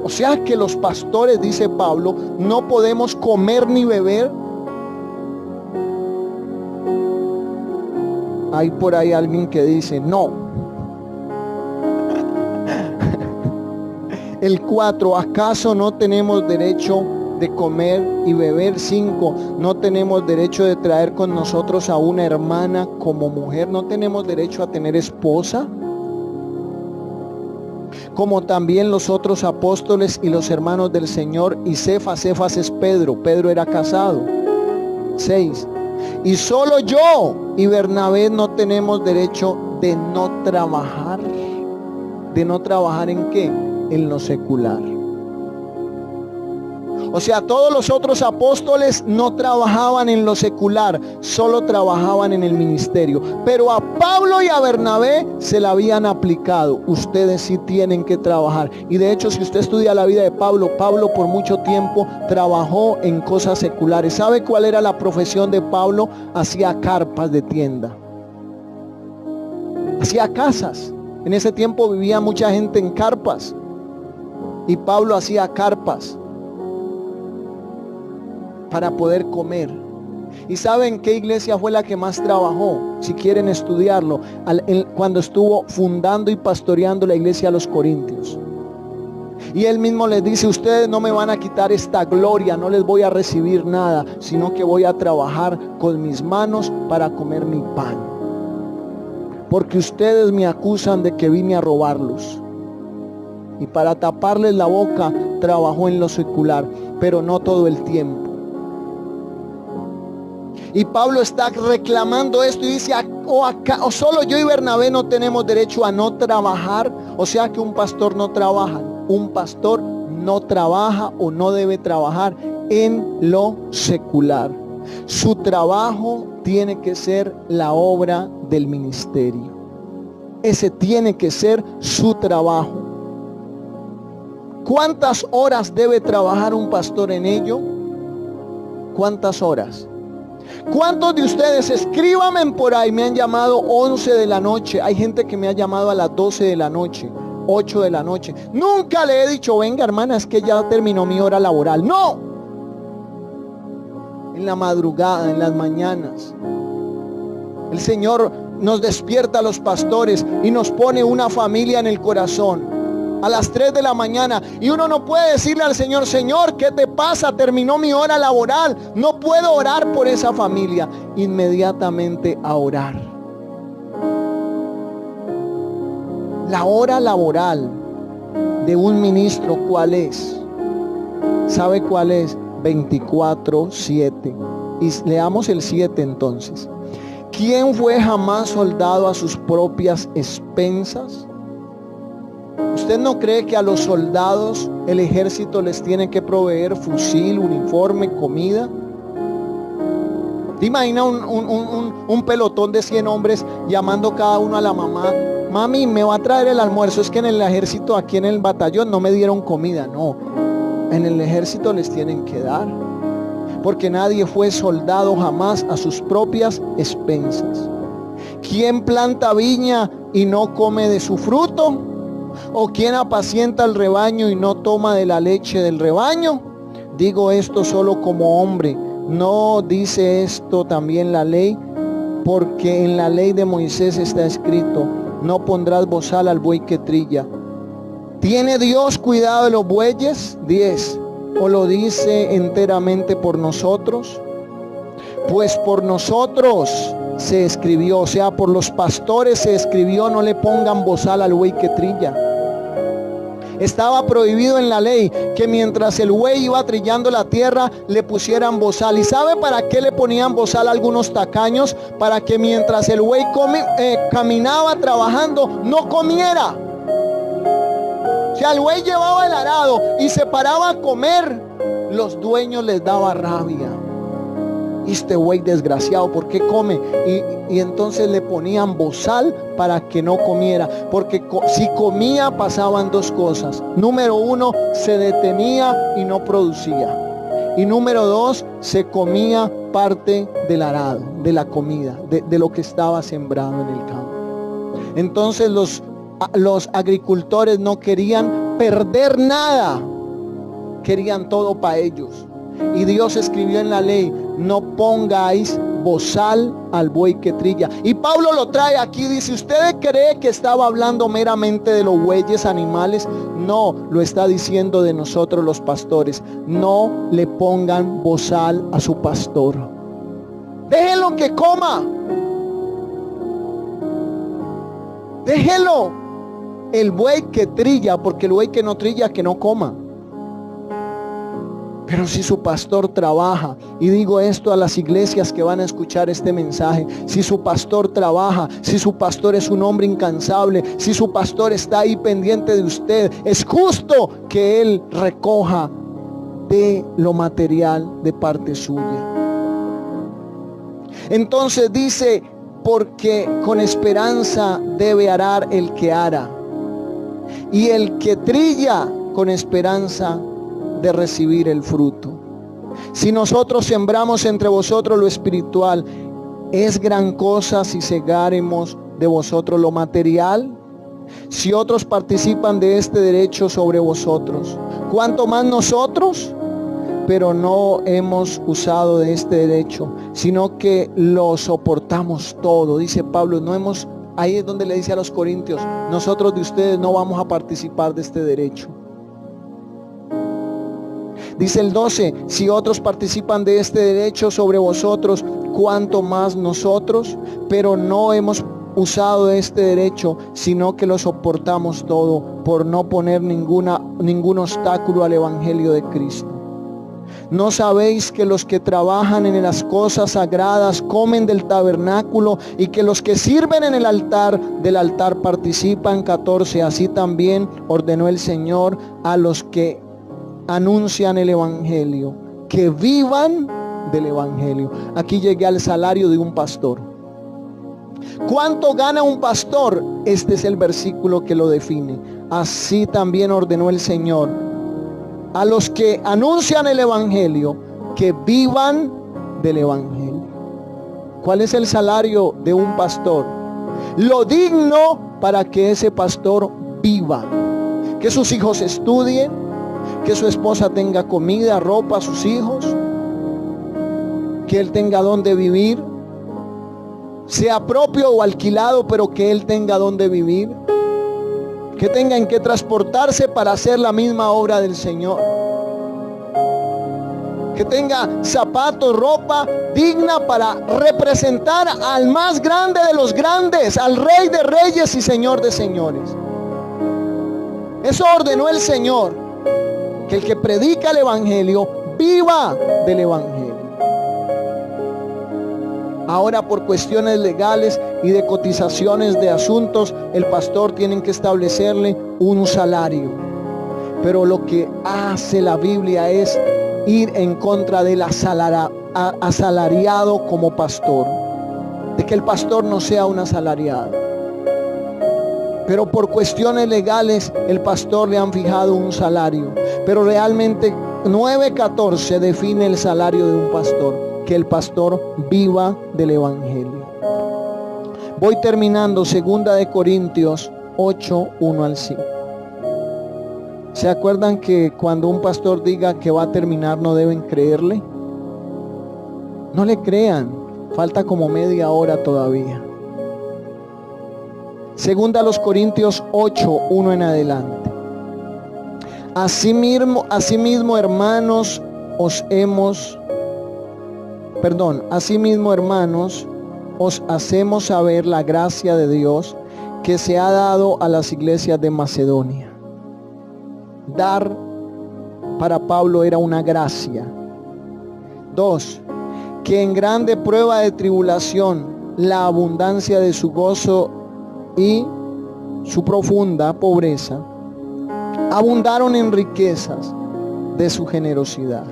O sea que los pastores, dice Pablo, no podemos comer ni beber. Hay por ahí alguien que dice, no. El 4, ¿acaso no tenemos derecho de comer y beber? 5, no tenemos derecho de traer con nosotros a una hermana como mujer. No tenemos derecho a tener esposa, como también los otros apóstoles y los hermanos del Señor. Y Cefas es Pedro era casado. 6, y solo yo y Bernabé no tenemos derecho de no trabajar. ¿De no trabajar en qué? En lo secular. O sea, todos los otros apóstoles no trabajaban en lo secular, solo trabajaban en el ministerio. Pero a Pablo y a Bernabé se la habían aplicado. Ustedes sí tienen que trabajar. Y de hecho, si usted estudia la vida de Pablo, Pablo por mucho tiempo trabajó en cosas seculares. ¿Sabe cuál era la profesión de Pablo? Hacía carpas de tienda. Hacía casas. En ese tiempo vivía mucha gente en carpas. Y Pablo hacía carpas para poder comer. ¿Y saben qué iglesia fue la que más trabajó? Si quieren estudiarlo, cuando estuvo fundando y pastoreando la iglesia a los Corintios. Y él mismo les dice: ustedes no me van a quitar esta gloria, no les voy a recibir nada, sino que voy a trabajar con mis manos para comer mi pan. Porque ustedes me acusan de que vine a robarlos. Y para taparles la boca trabajó en lo secular, pero no todo el tiempo. Y Pablo está reclamando esto y dice: o solo yo y Bernabé no tenemos derecho a no trabajar. O sea que un pastor no trabaja. Un pastor no trabaja o no debe trabajar en lo secular. Su trabajo tiene que ser la obra del ministerio. Ese tiene que ser su trabajo. ¿Cuántas horas debe trabajar un pastor en ello? ¿Cuántas horas? ¿Cuántos de ustedes, escríbanme por ahí, me han llamado 11 de la noche? Hay gente que me ha llamado a las 12 de la noche, 8 de la noche. Nunca le he dicho: venga hermana, es que ya terminó mi hora laboral. No. En la madrugada, en las mañanas, el Señor nos despierta a los pastores y nos pone una familia en el corazón. A las 3 de la mañana, y uno no puede decirle al Señor: Señor, ¿qué te pasa? Terminó mi hora laboral, no puedo orar por esa familia. Inmediatamente a orar. La hora laboral de un ministro, ¿cuál es? ¿Sabe cuál es? 24/7. Y leamos el 7 entonces. ¿Quién fue jamás soldado a sus propias expensas? ¿Usted no cree que a los soldados el ejército les tiene que proveer fusil, uniforme, comida? ¿Te imaginas un pelotón de 100 hombres llamando cada uno a la mamá? Mami, me va a traer el almuerzo. Es que en el ejército, aquí en el batallón, no me dieron comida. No, en el ejército les tienen que dar. Porque nadie fue soldado jamás a sus propias expensas. ¿Quién planta viña y no come de su fruto? ¿O quién apacienta el rebaño y no toma de la leche del rebaño? Digo esto solo como hombre. ¿No dice esto también la ley? Porque en la ley de Moisés está escrito: no pondrás bozal al buey que trilla. ¿Tiene Dios cuidado de los bueyes? 10. ¿O lo dice enteramente por nosotros? Pues por nosotros se escribió, o sea, por los pastores se escribió: no le pongan bozal al buey que trilla. Estaba prohibido en la ley que mientras el buey iba trillando la tierra le pusieran bozal. ¿Y sabe para qué le ponían bozal a algunos tacaños? Para que mientras el buey caminaba trabajando no comiera. Si al buey llevaba el arado y se paraba a comer, los dueños les daba rabia. Este buey desgraciado, ¿por qué come? Y entonces le ponían bozal para que no comiera. Porque si comía pasaban dos cosas. Número 1, se detenía y no producía. Y número 2, se comía parte del arado, de la comida, de lo que estaba sembrado en el campo. Entonces los agricultores no querían perder nada. Querían todo para ellos. Y Dios escribió en la ley: no pongáis bozal al buey que trilla. Y Pablo lo trae aquí, dice: ¿usted cree que estaba hablando meramente de los bueyes animales? No, lo está diciendo de nosotros los pastores. No le pongan bozal a su pastor. Déjenlo que coma. Déjenlo. El buey que trilla, porque el buey que no trilla, que no coma. Pero si su pastor trabaja, y digo esto a las iglesias que van a escuchar este mensaje: si su pastor trabaja, si su pastor es un hombre incansable, si su pastor está ahí pendiente de usted, es justo que él recoja de lo material de parte suya. Entonces dice, porque con esperanza debe arar el que ara, y el que trilla con esperanza de recibir el fruto. Si nosotros sembramos entre vosotros lo espiritual, ¿es gran cosa si segáremos de vosotros lo material? Si otros participan de este derecho sobre vosotros, ¿cuánto más nosotros? Pero no hemos usado de este derecho, sino que lo soportamos todo. Dice Pablo, ahí es donde le dice a los corintios, nosotros de ustedes no vamos a participar de este derecho. Dice el 12, si otros participan de este derecho sobre vosotros, ¿cuánto más nosotros? Pero no hemos usado de este derecho, sino que lo soportamos todo, por no poner ningún obstáculo al evangelio de Cristo. ¿No sabéis que los que trabajan en las cosas sagradas comen del tabernáculo, y que los que sirven en el altar, del altar participan? 14, así también ordenó el Señor a los que anuncian el evangelio, que vivan del evangelio. Aquí llegué al salario de un pastor. ¿Cuánto gana un pastor? Este es el versículo que lo define. Así también ordenó el Señor a los que anuncian el evangelio, que vivan del evangelio. ¿Cuál es el salario de un pastor? Lo digno para que ese pastor viva, que sus hijos estudien, que su esposa tenga comida, ropa, sus hijos, que él tenga donde vivir, sea propio o alquilado, pero que él tenga donde vivir, que tenga en qué transportarse para hacer la misma obra del Señor, que tenga zapatos, ropa digna para representar al más grande de los grandes, al Rey de reyes y Señor de señores. Eso ordenó el Señor, que el que predica el evangelio viva del evangelio. Ahora, por cuestiones legales y de cotizaciones de asuntos, el pastor tiene que establecerle un salario. Pero lo que hace la Biblia es ir en contra del asalariado como pastor, de que el pastor no sea un asalariado. Pero por cuestiones legales el pastor le han fijado un salario. Pero realmente 9:14 define el salario de un pastor: que el pastor viva del evangelio. Voy terminando. 2 Corintios 8, 1 al 5. ¿Se acuerdan que cuando un pastor diga que va a terminar no deben creerle? No le crean, falta como media hora todavía. 2 Corintios 8, 1 en adelante. Asimismo, hermanos, os hacemos saber la gracia de Dios que se ha dado a las iglesias de Macedonia. Dar para Pablo era una gracia. 2, que en grande prueba de tribulación, la abundancia de su gozo y su profunda pobreza abundaron en riquezas de su generosidad.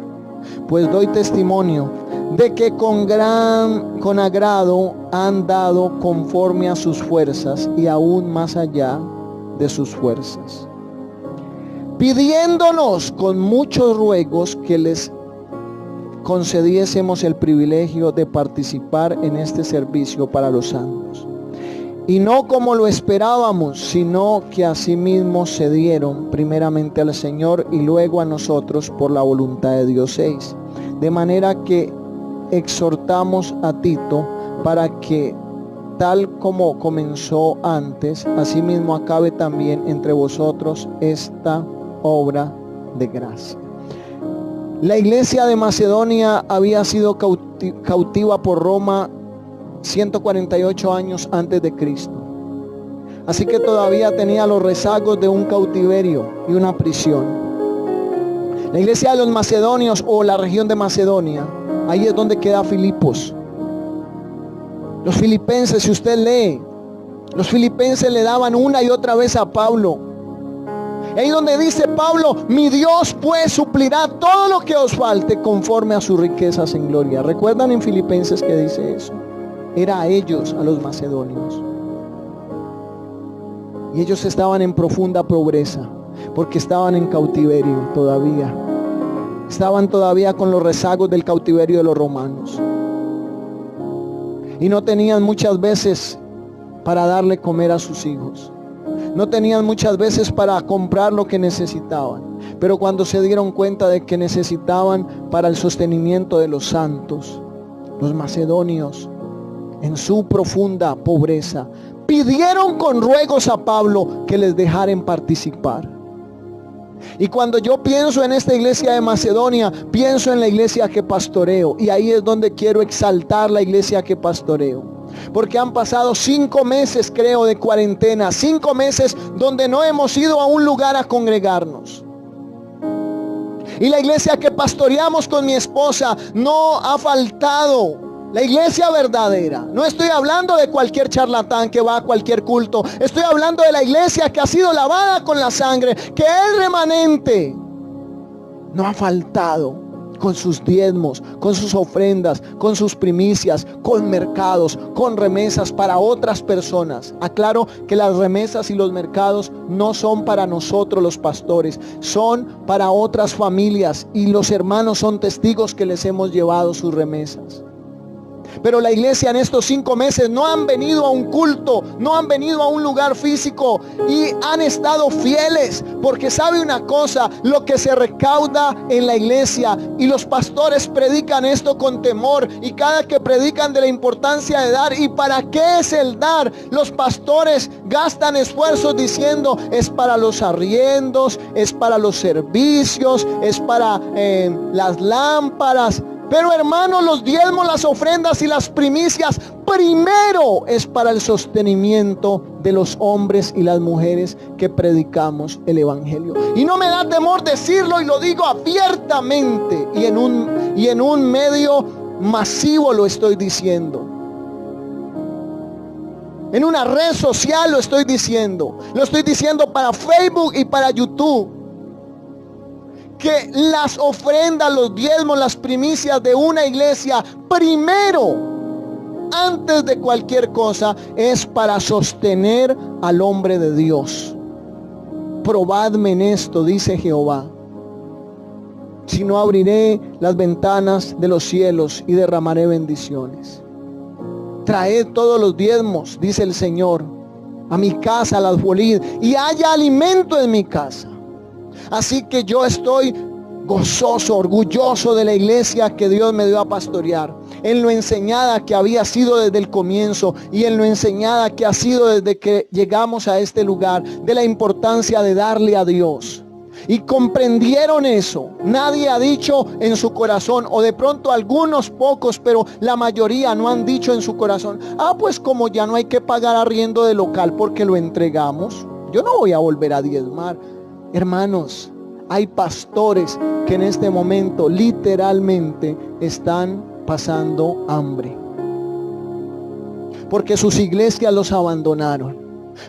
Pues doy testimonio de que con agrado han dado conforme a sus fuerzas, y aún más allá de sus fuerzas, pidiéndonos con muchos ruegos que les concediésemos el privilegio de participar en este servicio para los santos. Y no como lo esperábamos, sino que asimismo se dieron primeramente al Señor y luego a nosotros por la voluntad de Dios. 6. De manera que exhortamos a Tito para que, tal como comenzó antes, asimismo acabe también entre vosotros esta obra de gracia. La iglesia de Macedonia había sido cautiva por Roma 148 años antes de Cristo. Así que todavía tenía los rezagos de un cautiverio y una prisión. La iglesia de los macedonios, o la región de Macedonia, ahí es donde queda Filipos. Los filipenses, si usted lee, los filipenses le daban una y otra vez a Pablo. Ahí donde dice Pablo, mi Dios pues suplirá todo lo que os falte conforme a sus riquezas en gloria. ¿Recuerdan en Filipenses que dice eso? Era a ellos, a los macedonios. Y ellos estaban en profunda pobreza, porque estaban en cautiverio todavía. Estaban todavía con los rezagos del cautiverio de los romanos. Y no tenían muchas veces para darle comer a sus hijos. No tenían muchas veces para comprar lo que necesitaban. Pero cuando se dieron cuenta de que necesitaban para el sostenimiento de los santos, los macedonios, en su profunda pobreza, pidieron con ruegos a Pablo que les dejaran participar. Y cuando yo pienso en esta iglesia de Macedonia, pienso en la iglesia que pastoreo. Y ahí es donde quiero exaltar la iglesia que pastoreo. Porque han pasado 5 meses, creo, de cuarentena. 5 meses donde no hemos ido a un lugar a congregarnos. Y la iglesia que pastoreamos con mi esposa no ha faltado. La iglesia verdadera. No estoy hablando de cualquier charlatán que va a cualquier culto. Estoy hablando de la iglesia que ha sido lavada con la sangre, que es remanente. No ha faltado con sus diezmos, con sus ofrendas, con sus primicias, con mercados, con remesas para otras personas. Aclaro que las remesas y los mercados no son para nosotros los pastores, son para otras familias, y los hermanos son testigos que les hemos llevado sus remesas. Pero la iglesia en estos 5 meses no han venido a un culto, no han venido a un lugar físico, y han estado fieles, porque sabe una cosa, lo que se recauda en la iglesia, y los pastores predican esto con temor, y cada que predican de la importancia de dar, y para qué es el dar, los pastores gastan esfuerzos diciendo, es para los arriendos, es para los servicios, es para las lámparas. Pero hermanos, los diezmos, las ofrendas y las primicias primero es para el sostenimiento de los hombres y las mujeres que predicamos el evangelio. Y no me da temor decirlo, y lo digo abiertamente, y en un medio masivo lo estoy diciendo. En una red social lo estoy diciendo. Lo estoy diciendo para Facebook y para YouTube. Que las ofrendas, los diezmos, las primicias de una iglesia, primero, antes de cualquier cosa, es para sostener al hombre de Dios. Probadme en esto, dice Jehová, si no abriré las ventanas de los cielos y derramaré bendiciones. Traed todos los diezmos, dice el Señor, a mi casa, a las alfolí, y haya alimento en mi casa. Así que yo estoy gozoso, orgulloso de la iglesia que Dios me dio a pastorear, en lo enseñada que había sido desde el comienzo, y en lo enseñada que ha sido desde que llegamos a este lugar, de la importancia de darle a Dios. Y comprendieron eso. Nadie ha dicho en su corazón, o de pronto algunos pocos, pero la mayoría no han dicho en su corazón, pues como ya no hay que pagar arriendo de local porque lo entregamos, yo no voy a volver a diezmar. Hermanos, hay pastores que en este momento literalmente están pasando hambre, porque sus iglesias los abandonaron,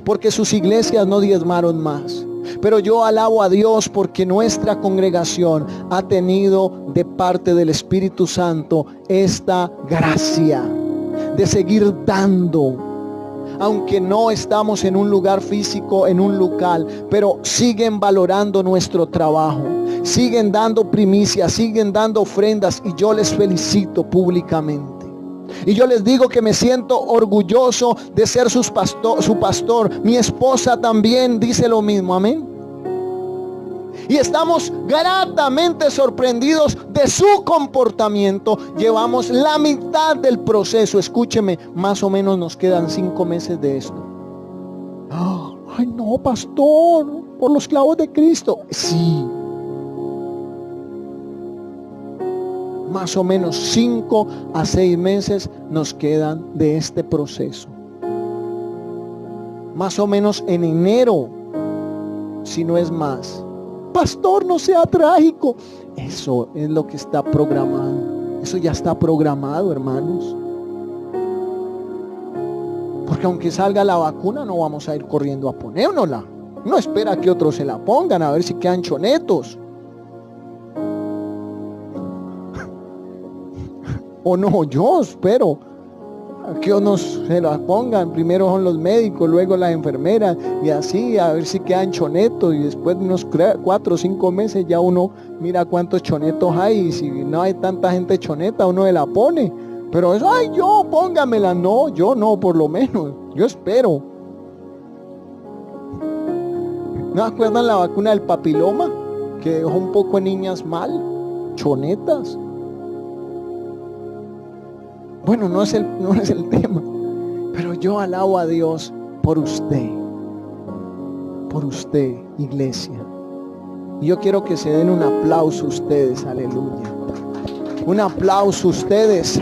porque sus iglesias no diezmaron más. Pero yo alabo a Dios porque nuestra congregación ha tenido de parte del Espíritu Santo esta gracia de seguir dando. Aunque no estamos en un lugar físico, en un local, pero siguen valorando nuestro trabajo, siguen dando primicias, siguen dando ofrendas, y yo les felicito públicamente. Y yo les digo que me siento orgulloso de ser su pastor. Mi esposa también dice lo mismo, amén. Y estamos gratamente sorprendidos de su comportamiento. Llevamos la mitad del proceso. Escúcheme, más o menos nos quedan 5 meses de esto. Ay no, pastor, por los clavos de Cristo. Sí. Más o menos 5 a 6 meses nos quedan de este proceso. Más o menos en enero, si no es más. Pastor, no sea trágico. Eso es lo que está programado. Eso ya está programado, hermanos. Porque aunque salga la vacuna, no vamos a ir corriendo a ponérnosla. No espera que otros se la pongan a ver si quedan chonetos. O no, yo espero que unos se la pongan. Primero son los médicos, luego las enfermeras, y así a ver si quedan chonetos, y después de unos 4 o 5 meses ya uno mira cuántos chonetos hay, y si no hay tanta gente choneta uno se la pone. Pero eso, ay, yo póngamela. No, yo no, por lo menos yo espero. ¿No acuerdan la vacuna del papiloma que dejó un poco de niñas mal, chonetas? Bueno, no es el tema, pero yo alabo a Dios por usted, iglesia. Y yo quiero que se den un aplauso ustedes, aleluya. Un aplauso ustedes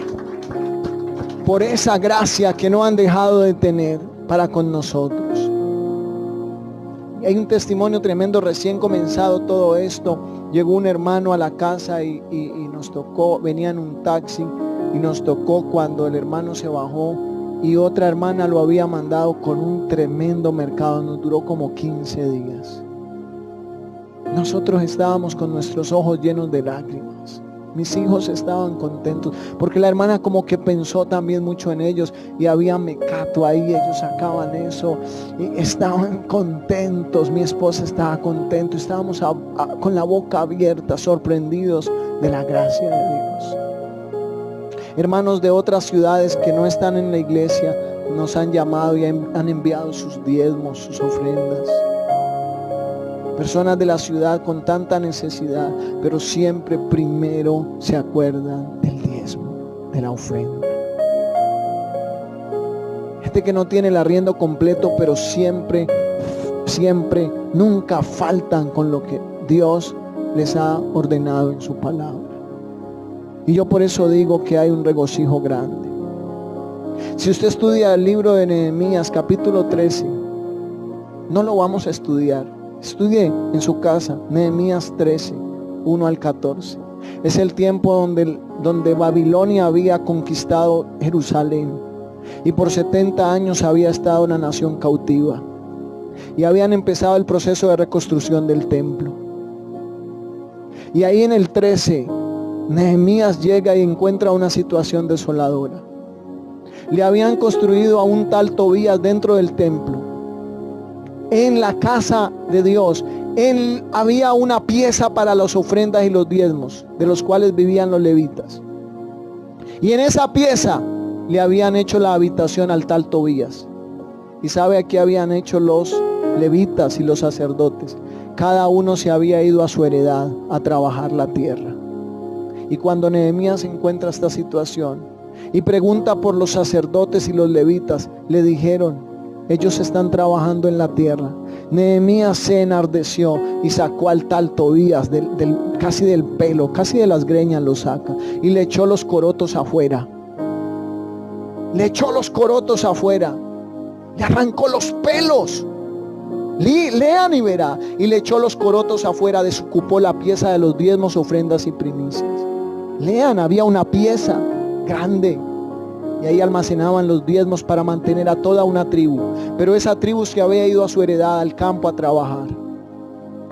por esa gracia que no han dejado de tener para con nosotros. Y hay un testimonio tremendo. Recién comenzado todo esto, llegó un hermano a la casa y nos tocó, venía en un taxi, y nos tocó cuando el hermano se bajó, y otra hermana lo había mandado con un tremendo mercado. Nos duró como 15 días. Nosotros estábamos con nuestros ojos llenos de lágrimas. Mis hijos estaban contentos porque la hermana como que pensó también mucho en ellos, y había mecato ahí, ellos sacaban eso y estaban contentos. Mi esposa estaba contento, estábamos con la boca abierta, sorprendidos de la gracia de Dios. Hermanos de otras ciudades que no están en la iglesia nos han llamado y han enviado sus diezmos, sus ofrendas. Personas de la ciudad con tanta necesidad, pero siempre primero se acuerdan del diezmo, de la ofrenda. Gente que no tiene el arriendo completo, pero siempre, nunca faltan con lo que Dios les ha ordenado en su palabra. Y yo por eso digo que hay un regocijo grande. Si usted estudia el libro de Nehemías capítulo 13, no lo vamos a estudiar. Estudie en su casa Nehemías 13, 1 al 14. Es el tiempo donde Babilonia había conquistado Jerusalén, y por 70 años había estado la nación cautiva, y habían empezado el proceso de reconstrucción del templo. Y ahí en el 13, Nehemías llega y encuentra una situación desoladora. Le habían construido a un tal Tobías dentro del templo. En la casa de Dios, había una pieza para las ofrendas y los diezmos, de los cuales vivían los levitas. Y en esa pieza le habían hecho la habitación al tal Tobías. ¿Y sabe a qué habían hecho los levitas y los sacerdotes? Cada uno se había ido a su heredad a trabajar la tierra. Y cuando Nehemías encuentra esta situación y pregunta por los sacerdotes y los levitas, le dijeron: ellos están trabajando en la tierra. Nehemías se enardeció y sacó al tal Tobías casi del pelo, casi de las greñas lo saca, y le echó los corotos afuera. Le echó los corotos afuera. Le arrancó los pelos. Lean y verá. Y le echó los corotos afuera, desocupó la pieza de los diezmos, ofrendas y primicias. Lean, había una pieza grande, y ahí almacenaban los diezmos para mantener a toda una tribu. Pero esa tribu se había ido a su heredad, al campo, a trabajar,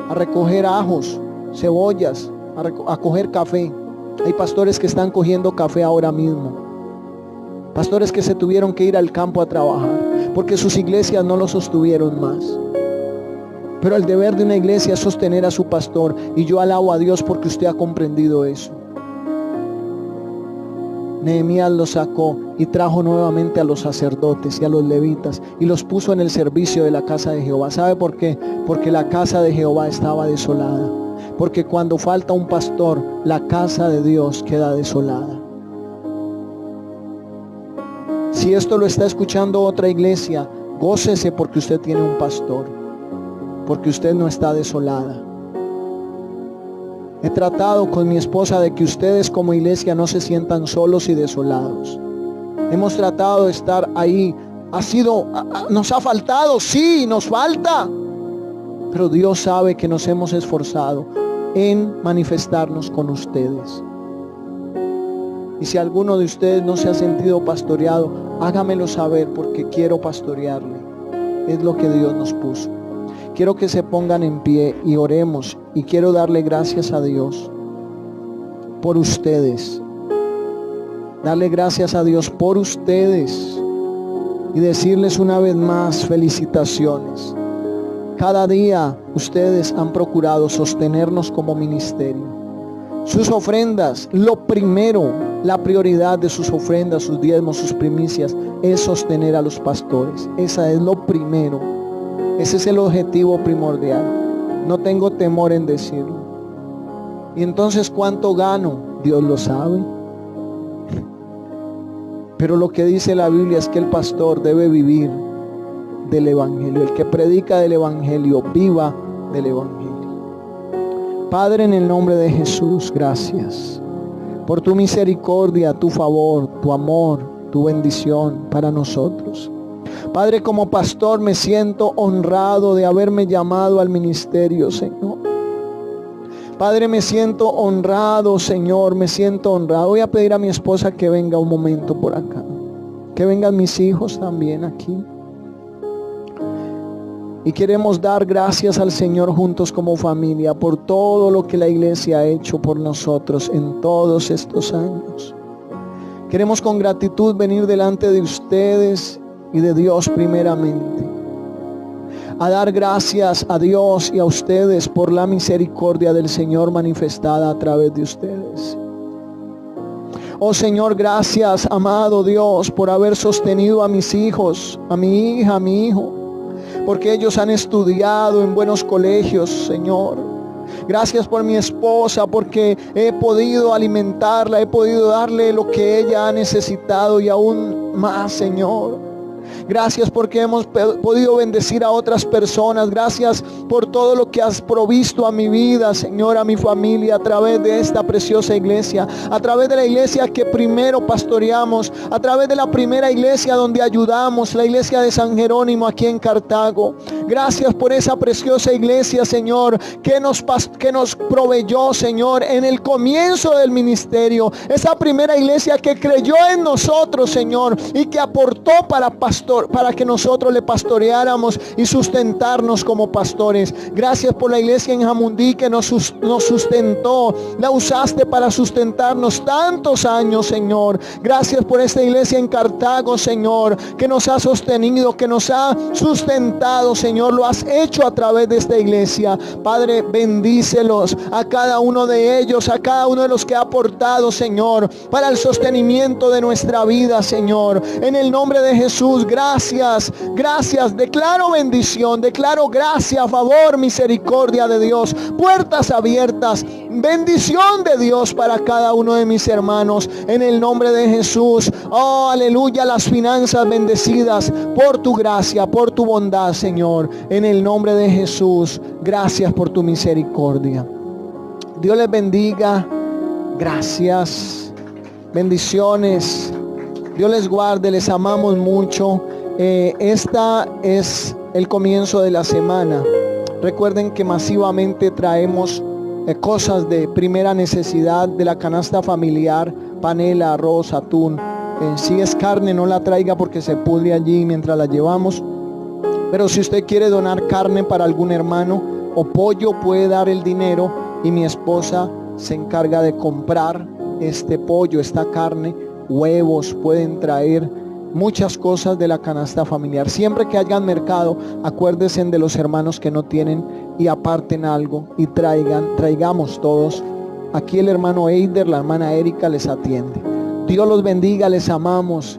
a recoger ajos, cebollas, a coger café. Hay pastores que están cogiendo café ahora mismo. Pastores que se tuvieron que ir al campo a trabajar porque sus iglesias no lo sostuvieron más. Pero el deber de una iglesia es sostener a su pastor, y yo alabo a Dios porque usted ha comprendido eso. Nehemías los sacó y trajo nuevamente a los sacerdotes y a los levitas y los puso en el servicio de la casa de Jehová. ¿Sabe por qué? Porque la casa de Jehová estaba desolada. Porque cuando falta un pastor, la casa de Dios queda desolada. Si esto lo está escuchando otra iglesia, gócese porque usted tiene un pastor, porque usted no está desolada. He tratado con mi esposa de que ustedes como iglesia no se sientan solos y desolados. Hemos tratado de estar ahí. Nos ha faltado, sí, nos falta. Pero Dios sabe que nos hemos esforzado en manifestarnos con ustedes. Y si alguno de ustedes no se ha sentido pastoreado, hágamelo saber porque quiero pastorearle. Es lo que Dios nos puso. Quiero que se pongan en pie y oremos. Y quiero darle gracias a Dios por ustedes. Darle gracias a Dios por ustedes. Y decirles una vez más, felicitaciones. Cada día ustedes han procurado sostenernos como ministerio. Sus ofrendas, lo primero, la prioridad de sus ofrendas, sus diezmos, sus primicias, es sostener a los pastores. Esa es lo primero. Ese es el objetivo primordial. No tengo temor en decirlo. Y entonces, ¿cuánto gano? Dios lo sabe. Pero lo que dice la Biblia es que el pastor debe vivir del evangelio. El que predica del evangelio, viva del evangelio. Padre, en el nombre de Jesús, gracias por tu misericordia, tu favor, tu amor, tu bendición para nosotros. Padre, como pastor me siento honrado de haberme llamado al ministerio, Señor. Padre, me siento honrado, Señor, me siento honrado. Voy a pedir a mi esposa que venga un momento por acá. Que vengan mis hijos también aquí. Y queremos dar gracias al Señor juntos como familia por todo lo que la iglesia ha hecho por nosotros en todos estos años. Queremos con gratitud venir delante de ustedes y de Dios primeramente, a dar gracias a Dios y a ustedes por la misericordia del Señor manifestada a través de ustedes. Oh Señor, gracias, amado Dios, por haber sostenido a mis hijos, a mi hija, a mi hijo, porque ellos han estudiado en buenos colegios, Señor. Gracias por mi esposa, porque he podido alimentarla, he podido darle lo que ella ha necesitado y aún más, Señor. Gracias porque hemos podido bendecir a otras personas. Gracias por todo lo que has provisto a mi vida, Señor, a mi familia, a través de esta preciosa iglesia, a través de la iglesia que primero pastoreamos, a través de la primera iglesia donde ayudamos, la iglesia de San Jerónimo aquí en Cartago. Gracias por esa preciosa iglesia, Señor, que nos proveyó, Señor, en el comienzo del ministerio. Esa primera iglesia que creyó en nosotros, Señor, y que aportó para que nosotros le pastoreáramos y sustentarnos como pastores. Gracias por la iglesia en Jamundí que nos sustentó. La usaste para sustentarnos tantos años, Señor. Gracias por esta iglesia en Cartago, Señor, que nos ha sostenido, que nos ha sustentado, Señor. Lo has hecho a través de esta iglesia. Padre, bendícelos a cada uno de ellos, a cada uno de los que ha aportado, Señor, para el sostenimiento de nuestra vida, Señor. En el nombre de Jesús, gracias, gracias. Declaro bendición, declaro gracia, favor, misericordia de Dios, puertas abiertas, bendición de Dios para cada uno de mis hermanos. En el nombre de Jesús, oh, aleluya, las finanzas bendecidas por tu gracia, por tu bondad, Señor. En el nombre de Jesús, gracias por tu misericordia. Dios les bendiga. Gracias. Bendiciones. Dios les guarde, les amamos mucho. Esta es el comienzo de la semana. Recuerden que masivamente traemos cosas de primera necesidad de la canasta familiar: panela, arroz, atún. Si es carne, no la traiga porque se pudre allí mientras la llevamos. Pero si usted quiere donar carne para algún hermano o pollo, puede dar el dinero y mi esposa se encarga de comprar este pollo, esta carne. Huevos, pueden traer muchas cosas de la canasta familiar. Siempre que hayan mercado, acuérdense de los hermanos que no tienen y aparten algo y traigamos todos. Aquí el hermano Eider, la hermana Erika les atiende. Dios los bendiga, les amamos